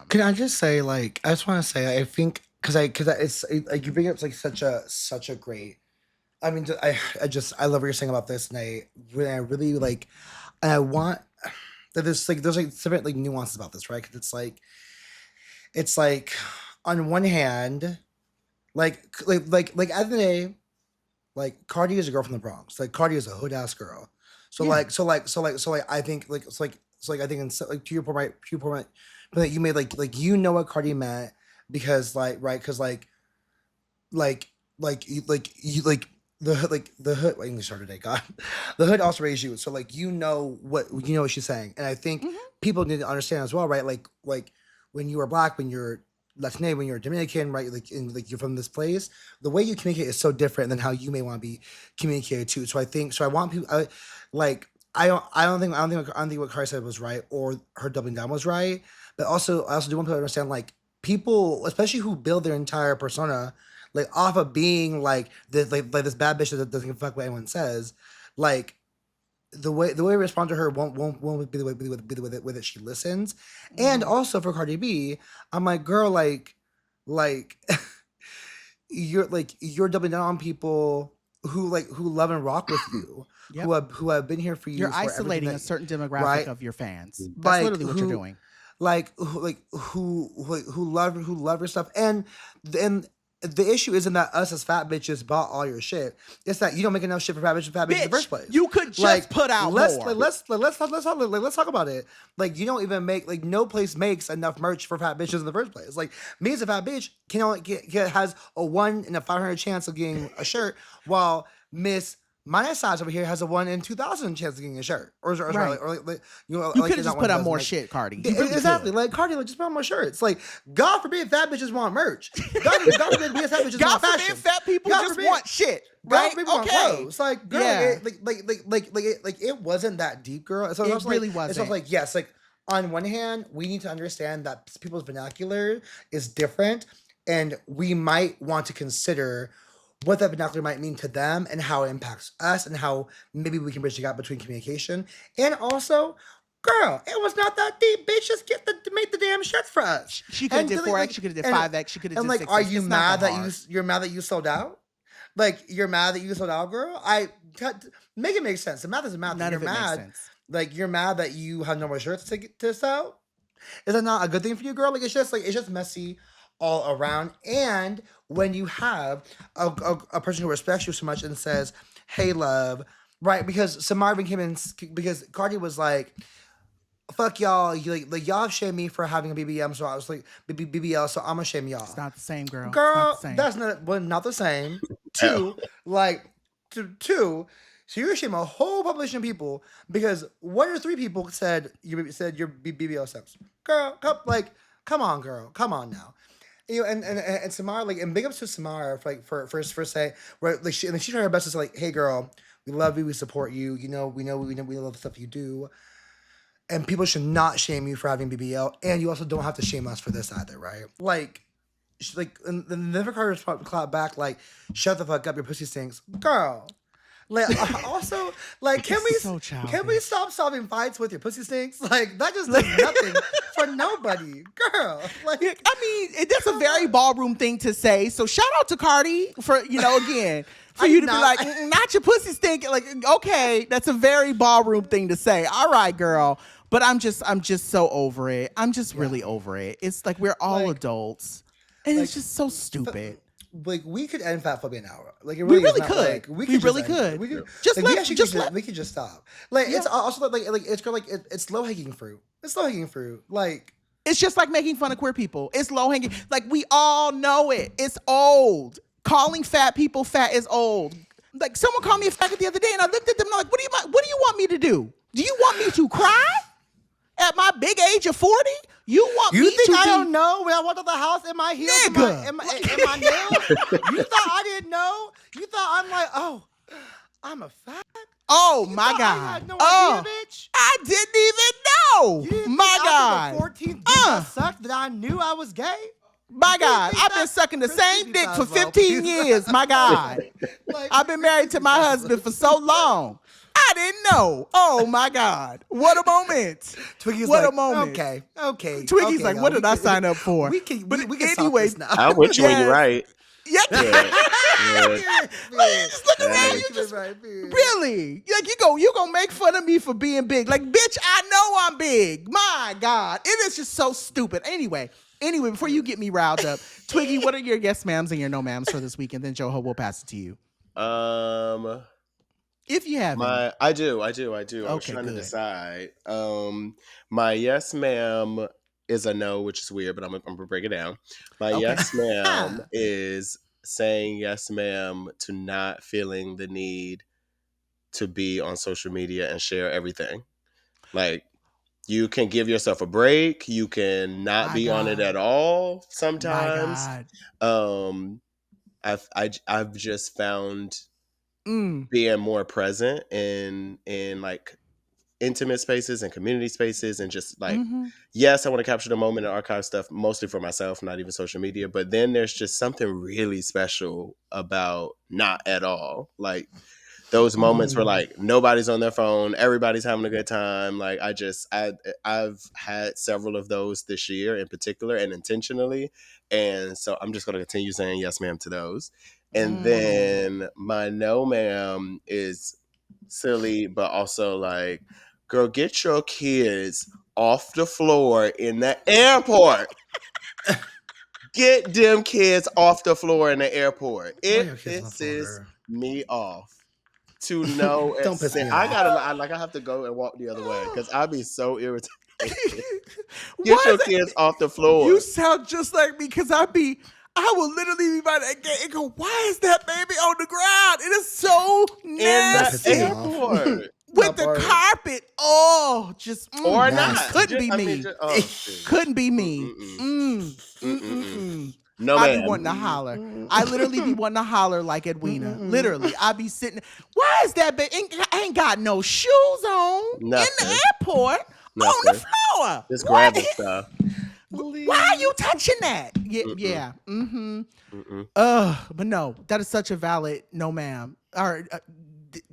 Can I just say, like, I just want to say, I think, because it's like you bring up like such a great. I mean, I love what you're saying about this, and I really like, and I want that there's different like nuances about this, right? Because it's like on one hand, like at the end of the day, like Cardi is a girl from the Bronx. Like Cardi is a hood ass girl. So I think I think in, like to your point, right? To your point, but you made like you know what Cardi meant because like right because like the hood English started today, God. The hood also raised you. So like you know what she's saying. And I think people need to understand as well, right? Like when you are Black, when you're Latino, when you're Dominican, right? Like you're from this place, the way you communicate is so different than how you may want to be communicated to. So I want people I don't think what Cardi said was right or her doubling down was right. But I also do want people to understand like people, especially who build their entire persona like off of being like this bad bitch that doesn't give a fuck what anyone says, like the way we respond to her won't be the way that she listens. And also for Cardi B, I'm like, girl, like you're doubling down on people who love and rock with you, who have been here for you. You're isolating a certain demographic of your fans. That's literally what you're doing. Who love your stuff, and the issue isn't that us as fat bitches bought all your shit. It's that you don't make enough shit for fat bitches in the first place. You could just put out more. Let's talk about it. Like you don't even make no place makes enough merch for fat bitches in the first place. Like me as a fat bitch can only has a 1 in a 500 chance of getting a shirt, while Miss my size over here has a 1 in 2,000 chance of getting a shirt, or right. You could have just put out more shit, Cardi. Exactly, like Cardi, just put out more shirts. Like, God forbid, fat bitches want merch. God forbid, we as fat bitches want fashion. God forbid, fat people just want shit. Right? Want clothes. Like, girl, it wasn't that deep, girl. So it really wasn't. It's like yes, like on one hand, we need to understand that people's vernacular is different, and we might want to consider what that vernacular might mean to them and how it impacts us and how maybe we can bridge the gap between communication. And also, girl, it was not that deep. Bitch, just make the damn shirts for us. She could have did 4X, she could have did 5X, she could have did 6X. Are you mad that you're mad that you sold out? Like, you're mad that you sold out, girl? Make it make sense. The math isn't math. None of it makes sense. Like, you're mad that you have no more shirts to sell? Is that not a good thing for you, girl? Like, it's just messy all around. And when you have a person who respects you so much and says, hey, love, right? Because Samara came in, because Cardi was like, fuck y'all, y'all have shamed me for having a BBM, so I was like, BBL, so I'm gonna shame y'all. It's not the same, girl. Girl, that's not the same. Two, so you're shaming a whole population of people because 1 or 3 people said you're BBL steps. Girl, come on, girl, come on now. You know, and Samara, and big ups to Samara for saying, right, she tried her best to say, like, hey girl, we love you, we support you, we love the stuff you do, and people should not shame you for having BBL, and you also don't have to shame us for this either, right? And then Never Carter's clap back, like, shut the fuck up, your pussy stinks, girl. Also, can we stop solving fights with your pussy stinks? Like, that just does nothing for nobody, girl. That's a very ballroom thing to say. So shout out to Cardi for again for you to be like, not your pussy stink. Like, okay, that's a very ballroom thing to say. All right, girl. But I'm just so over it. I'm just really over it. It's like we're all adults, and it's just so stupid. We could end fatphobia now. We really could. We really could. We could just stop. It's also it's low hanging fruit. It's low hanging fruit. It's just like making fun of queer people. It's low hanging. Like, we all know it. It's old. Calling fat people fat is old. Like, someone called me a faggot the other day, and I looked at them and I'm like, what do you want me to do? Do you want me to cry at my big age of 40? You think I don't know when I walked out the house in my heels, in my nails? You thought I didn't know? You thought I'm like, oh, I'm a fag? Oh You my thought God. I had no Oh, idea, bitch. I didn't even know. You didn't My think God. after the 14th dick I sucked that I knew I was gay? My You didn't God. think I've been that? sucking the Chris, same keep dick your for thighs low, 15 please. years. My God. Like, I've been married to my husband for so long. I didn't know. Oh my God. What a moment. Twiggy's What like, a moment. okay. Twiggy's okay, like, y'all, what we did I can- sign up for? We can But we can stop anyway, this now. I'm with you when you're Yes. right. Yeah. Yeah. Yeah. Period. Just look at Hey. me. You just Period. really like you gonna make fun of me for being big. Like, bitch, I know I'm big. My God. It is just so stupid. Anyway, before you get me riled up, Twiggy, what are your yes ma'ams and your no ma'ams for this week? And then Joho will pass it to you. If you have any. I do. I was Okay, trying to good. decide. My yes ma'am is a no, which is weird, but I'm gonna break it down. My Okay. yes ma'am is saying yes ma'am to not feeling the need to be on social media and share everything. Like, you can give yourself a break. You can not My be on it God. at all My sometimes. God. I've just found Mm. being more present in like intimate spaces and community spaces, and just like, Mm-hmm. yes, I want to capture the moment and archive stuff mostly for myself, not even social media, but then there's just something really special about not at all. Like, those moments where like nobody's on their phone, everybody's having a good time. Like, I've had several of those this year in particular, and intentionally, and so I'm just going to continue saying yes ma'am to those. And then my no ma'am is silly, but also like, girl, get your kids off the floor in the airport. Get them kids off the floor in the airport. Why It your kids on the pisses floor? me off to no Don't piss extent. me I off. gotta I have to go and walk the other way because I'd be so irritated. Get Why your is that? kids off the floor. You sound just like me because I will literally be by that gate and go, why is that baby on the ground? It is so In the nasty. Piss me off. airport. With That the part. carpet. Oh, just Or Nasty. not. couldn't be I me. mean, shoot. Couldn't be me. Mm-mm. No, I be ma'am. wanting to holler. I literally be wanting to holler like Edwina. Literally. I be sitting. Why is that baby? Ain't got no shoes on in Nothing. the airport on the Nothing. floor. Just What? grabbing stuff. Why are you touching that? Yeah. Mm-hmm. But no, that is such a valid no, ma'am. Or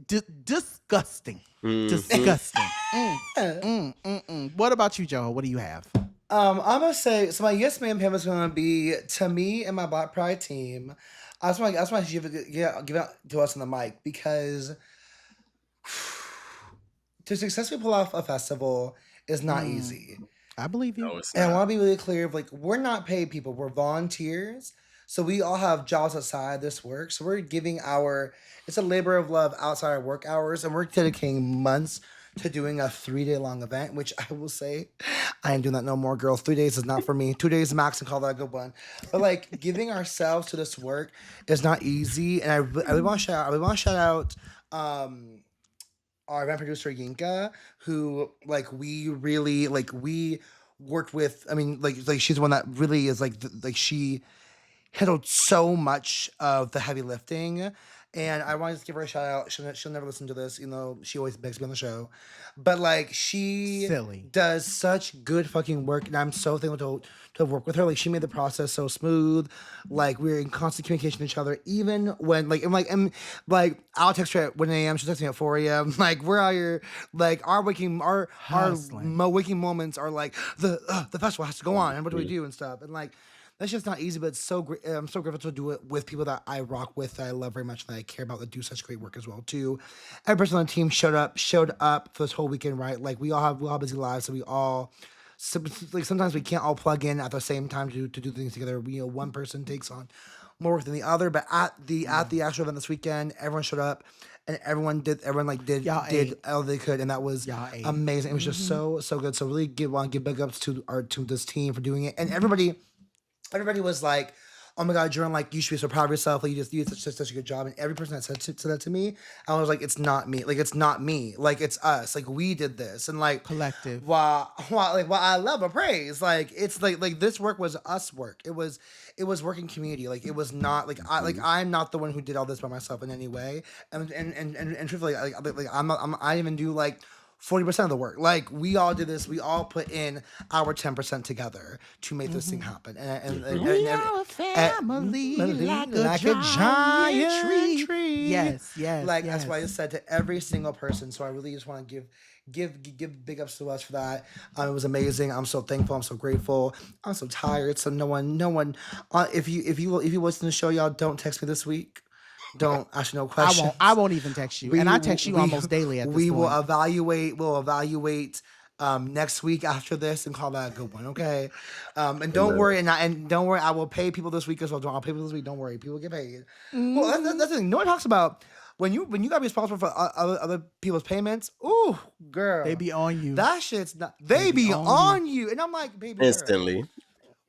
disgusting. Disgusting. What about you, Joe? What do you have? I'm gonna say so. My yes ma'am him is gonna be to me and my Black Pride team. I just want to give it to us on the mic because to successfully pull off a festival is not easy. I believe you. No, it's And I not. want to be really clear of like we're not paid people, we're volunteers. So we all have jobs outside this work. So we're giving it's a labor of love outside our work hours, and we're dedicating months to doing a 3-day long event, which I will say, I ain't doing that no more, girl. 3 days is not for me. 2 days max and call that a good one. But like giving ourselves to this work is not easy. And I really want to shout out our event producer Yinka, who like we really like we worked with. I mean, like she's the one that really is like she handled so much of the heavy lifting. And I want to just give her a shout out. She'll never listen to this, she always begs me on the show. But like she Silly. does such good fucking work, and I'm so thankful to work with her. Like she made the process so smooth. Like we're in constant communication with each other, even when and I'll text her at 1 a.m. She'll text me at 4 a.m. Like we're out here, like our waking moments are like the festival has to go on, and what do we do and stuff, and like. That's just not easy, but it's so great. I'm so grateful to do it with people that I rock with, that I love very much, that I care about, that do such great work as well too. Every person on the team showed up for this whole weekend, right? Like we all have busy lives, so we all sometimes we can't all plug in at the same time to do things together. One person takes on more work than the other, but at the actual event this weekend, everyone showed up. And everyone did all they could, and that was amazing. It was just so good. So really want to give big ups to this team for doing it, and everybody was like, oh my God, Jordan, like, you should be so proud of yourself. Like, you did such a good job. And every person that said that to me, I was like, it's not me. Like, it's not me. Like, it's us. Like, we did this. And like, Collective. while I love a praise, like, it's like this work was us work. It was working community. Like, it was not like I'm not the one who did all this by myself in any way. And truthfully, I didn't even do like 40% of the work. Like, we all did this. We all put in our 10% together to make this thing happen. And We are a family, like a giant tree. Yes. Like, that's why I said to every single person. So I really just want to give big ups to us for that. It was amazing. I'm so thankful. I'm so grateful. I'm so tired. So no one. If you listen to the show, y'all, don't text me this week. Don't ask no questions. I won't even text you. And I text you almost daily at this point. We'll evaluate next week after this and call that a good one, okay? And don't worry, and don't worry, I will pay people this week as well. I'll pay people this week. Don't worry, people get paid. Well, that's the thing. No one talks about when you gotta be responsible for other people's payments. Ooh, girl, they be on you. That shit's not. They be on you, and I'm like, baby, instantly. Girl.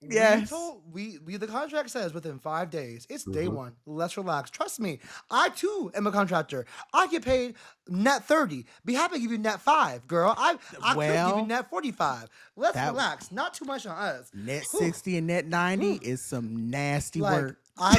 Yes. We the contract says within 5 days. It's day one. Let's relax. Trust me. I too am a contractor. I get paid net 30. Be happy to give you net 5, girl. I could give you net 45. Let's relax. Not too much on us. Net 60 and net 90 is some nasty work. I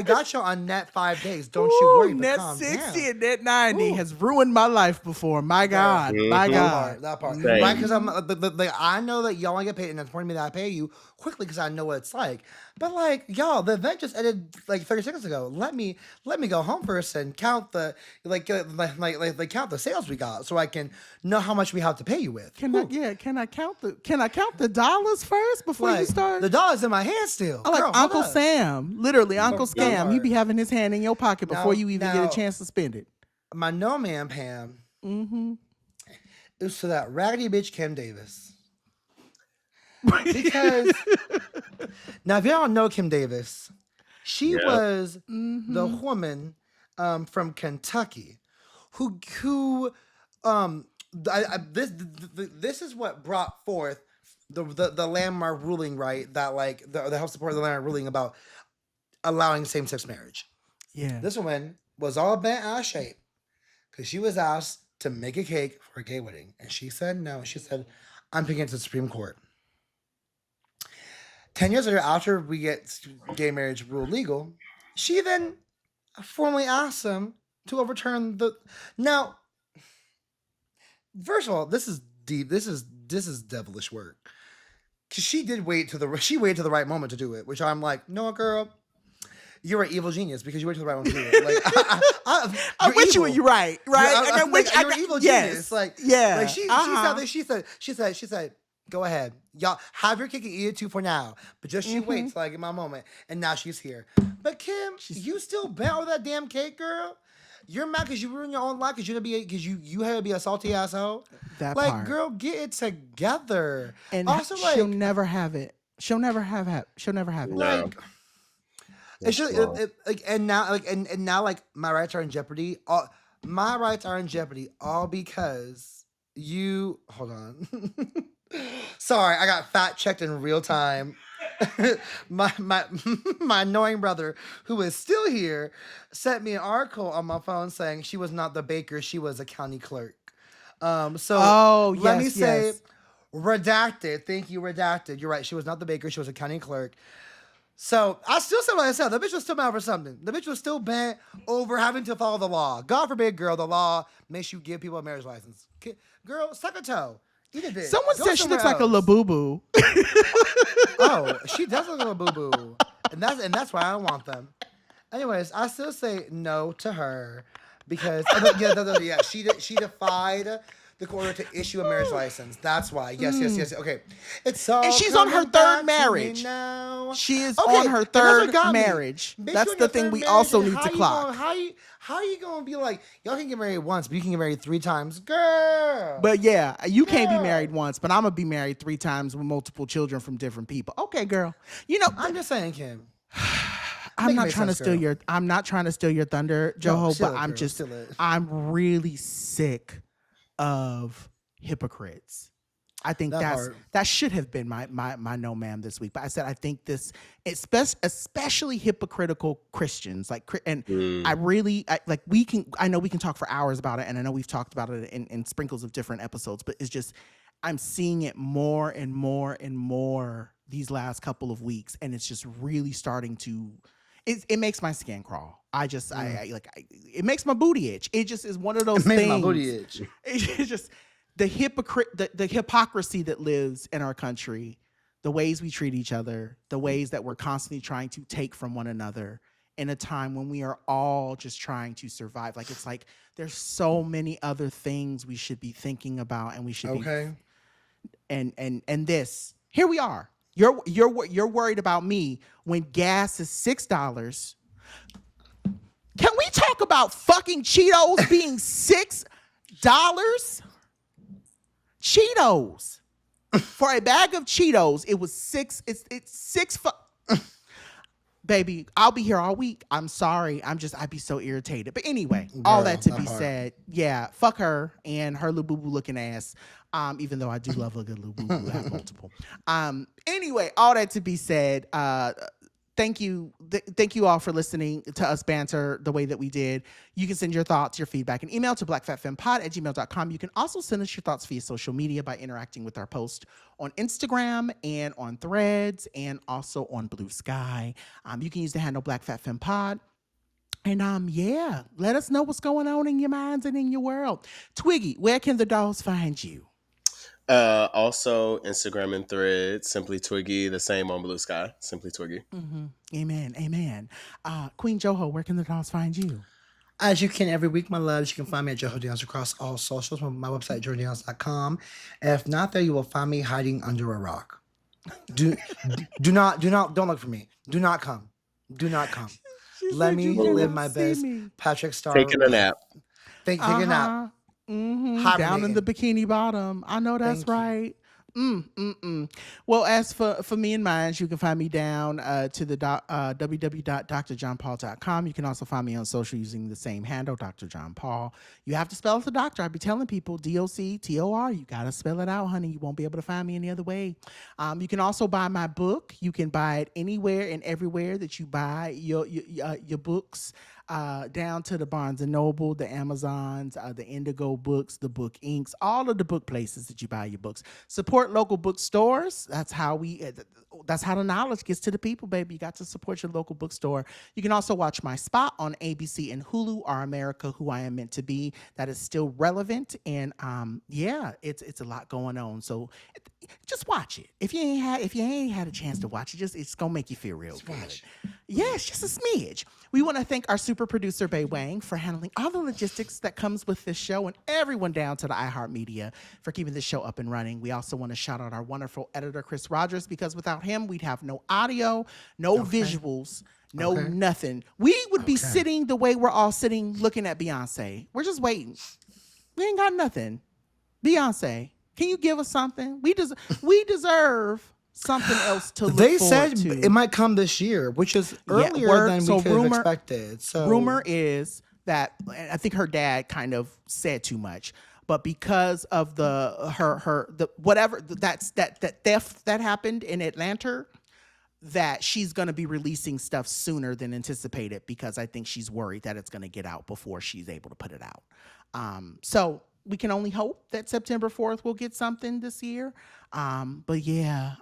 got you on net 5 days. Don't you worry. Net 60 and net 90 has ruined my life before. My God, my God. That part. Right? Because I'm like, I know that y'all want to get paid, and it's important to me that I pay you quickly because I know what it's like. But like, y'all, the event just ended like 30 seconds ago. Let me go home first and count the count the sales we got so I can know how much we have to pay you with. Can I count the dollars first before you start? The dollars in my hand still. I like girl, Uncle Sam, literally Uncle Scam. He be having his hand in your pocket before you even get a chance to spend it. My no man Pam. It was to that raggedy bitch Kim Davis. Because now, if y'all don't know Kim Davis, she was the woman from Kentucky who this is what brought forth the landmark ruling, right? That like the House support the landmark ruling about allowing same-sex marriage. Yeah, this woman was all bent out of shape because she was asked to make a cake for a gay wedding, and she said no. She said, "I'm taking it to the Supreme Court." 10 years later, after we get gay marriage ruled legal, she then formally asked them to overturn the. Now, first of all, this is deep. This is devilish work. Cause she waited to the right moment to do it, which I'm like, no, girl, you're an evil genius because you waited to the right moment to do it. Like, I'm with you when you're right. You're an evil genius. Like, yeah. Like she said, go ahead. Y'all have your cake and eat it too for now. But just you wait till I get my moment. And now she's here. But Kim, you still bent over that damn cake, girl? You're mad because you ruined your own life because you had to be a salty asshole. That like, part. Girl, get it together. And also, she'll never have it. She'll never have it. Like, and now my rights are in jeopardy. My rights are in jeopardy all because you hold on. Sorry, I got fact checked in real time. my annoying brother, who is still here, sent me an article on my phone saying she was not the baker, she was a county clerk. Let me say, redacted. Thank you, redacted. You're right. She was not the baker. She was a county clerk. So I still said what I said. The bitch was still mad for something. The bitch was still bent over having to follow the law. God forbid, girl, the law makes you give people a marriage license. Girl, suck a toe. Someone said she looks like a labubu. Oh, she does look like a boo-boo. And that's why I don't want them. Anyways, I still say no to her because she defied the court to issue a marriage license. That's why. Yes. Okay. It's all and she's on her third marriage. She is on her third marriage. That's the thing we also need to clock. How are you gonna be like, y'all can get married once, but you can get married 3 times? Girl. But yeah, you can't be married once, but I'm gonna be married 3 times with multiple children from different people. Okay, girl. You know, I'm just saying, Kim. I'm not trying to steal your thunder, Joho, but I'm really sick of hypocrites. I think that should have been my no ma'am this week. But I said I think this, especially hypocritical Christians, and I know we can talk for hours about it, and I know we've talked about it in sprinkles of different episodes, but it's just I'm seeing it more and more and more these last couple of weeks, and it's just really starting to. It makes my skin crawl. It makes my booty itch. It just is one of those things. It makes my booty itch. It's just. The hypocrisy that lives in our country, the ways we treat each other, the ways that we're constantly trying to take from one another in a time when we are all just trying to survive. It's like there's so many other things we should be thinking about, and we should be. And this, here we are. You're worried about me when gas is $6. Can we talk about fucking Cheetos being $6? Cheetos. For a bag of Cheetos, it was $6. It's $6. Baby, I'll be here all week. I'm sorry. I'd be so irritated. But anyway, all that to be said, yeah, fuck her and her little boo-boo looking ass. Even though I do love a good little boo-boo, I have multiple. Anyway, all that to be said, thank you all for listening to us banter the way that we did. You can send your thoughts, your feedback, and email to blackfatfempod@gmail.com. You can also send us your thoughts via social media by interacting with our post on Instagram and on Threads and also on Blue Sky. You can use the handle blackfatfempod. And let us know what's going on in your minds and in your world. Twiggy, where can the dolls find you? Also Instagram and Threads, Simply Twiggy, the same on Blue Sky, Simply Twiggy. Mm-hmm. Amen. Queen Joho, where can the dolls find you? As you can every week, my loves, you can find me at Joho Downs across all socials, my website, JohoDowns.com. If not there, you will find me hiding under a rock. Don't look for me. Do not come. Let me live my best Patrick Star. Taking a nap. Taking a nap. Mm-hmm. Down in the bikini bottom. I know that's right. Well, as for me and mine, you can find me down to the www.DoctorJonPaul.com. You can also find me on social using the same handle, Dr. John Paul. You have to spell it the doctor. I be telling people DOCTOR. You got to spell it out, honey. You won't be able to find me any other way. You can also buy my book. You can buy it anywhere and everywhere that you buy your books. Down to the Barnes & Noble, the Amazons, the Indigo Books, the Book Inks, all of the book places that you buy your books. Support local bookstores. That's how the knowledge gets to the people, baby. You got to support your local bookstore. You can also watch my spot on ABC and Hulu, Our America, Who I Am Meant to Be. That is still relevant. And it's a lot going on. So just watch it. If you ain't had a chance to watch it, it's gonna make you feel real good. Yes, just a smidge. We want to thank our super producer, Bay Wang, for handling all the logistics that comes with this show, and everyone down to the iHeartMedia for keeping this show up and running. We also want to shout out our wonderful editor, Chris Rogers, because without him, we'd have no audio, no visuals, no nothing. We would be sitting the way we're all sitting looking at Beyonce. We're just waiting. We ain't got nothing. Beyonce, can you give us something? We deserve something else to look forward to. They said it might come this year, which is earlier than we could have expected. So rumor is that I think her dad kind of said too much, but because of the theft that happened in Atlanta, that she's going to be releasing stuff sooner than anticipated, because I think she's worried that it's going to get out before she's able to put it out. So we can only hope that September 4th we'll get something this year. But yeah,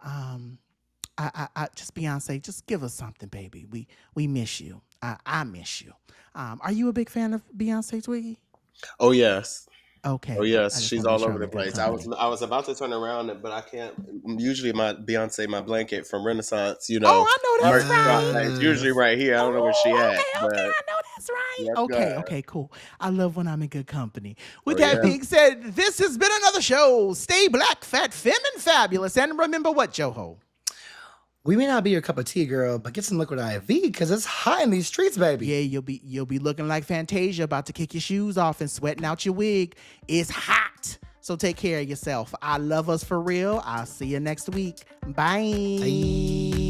I just Beyonce, just give us something, baby. We miss you. I miss you. Are you a big fan of Beyonce, Twiggy? Oh yes. Okay. Oh yes, she's all over the place. I was about to turn around, but I can't. Usually my Beyonce, my blanket from Renaissance, Oh, I know that's right. It's usually right here. I don't know where she at. Okay, I know that's right. Okay, cool. I love when I'm in good company. With that being said, this has been another show. Stay black, fat, femme, and fabulous. And remember what, Joho? We may not be your cup of tea, girl, but get some liquid IV, because it's hot in these streets, baby. Yeah, you'll be looking like Fantasia, about to kick your shoes off and sweating out your wig. It's hot. So take care of yourself. I love us for real. I'll see you next week. Bye.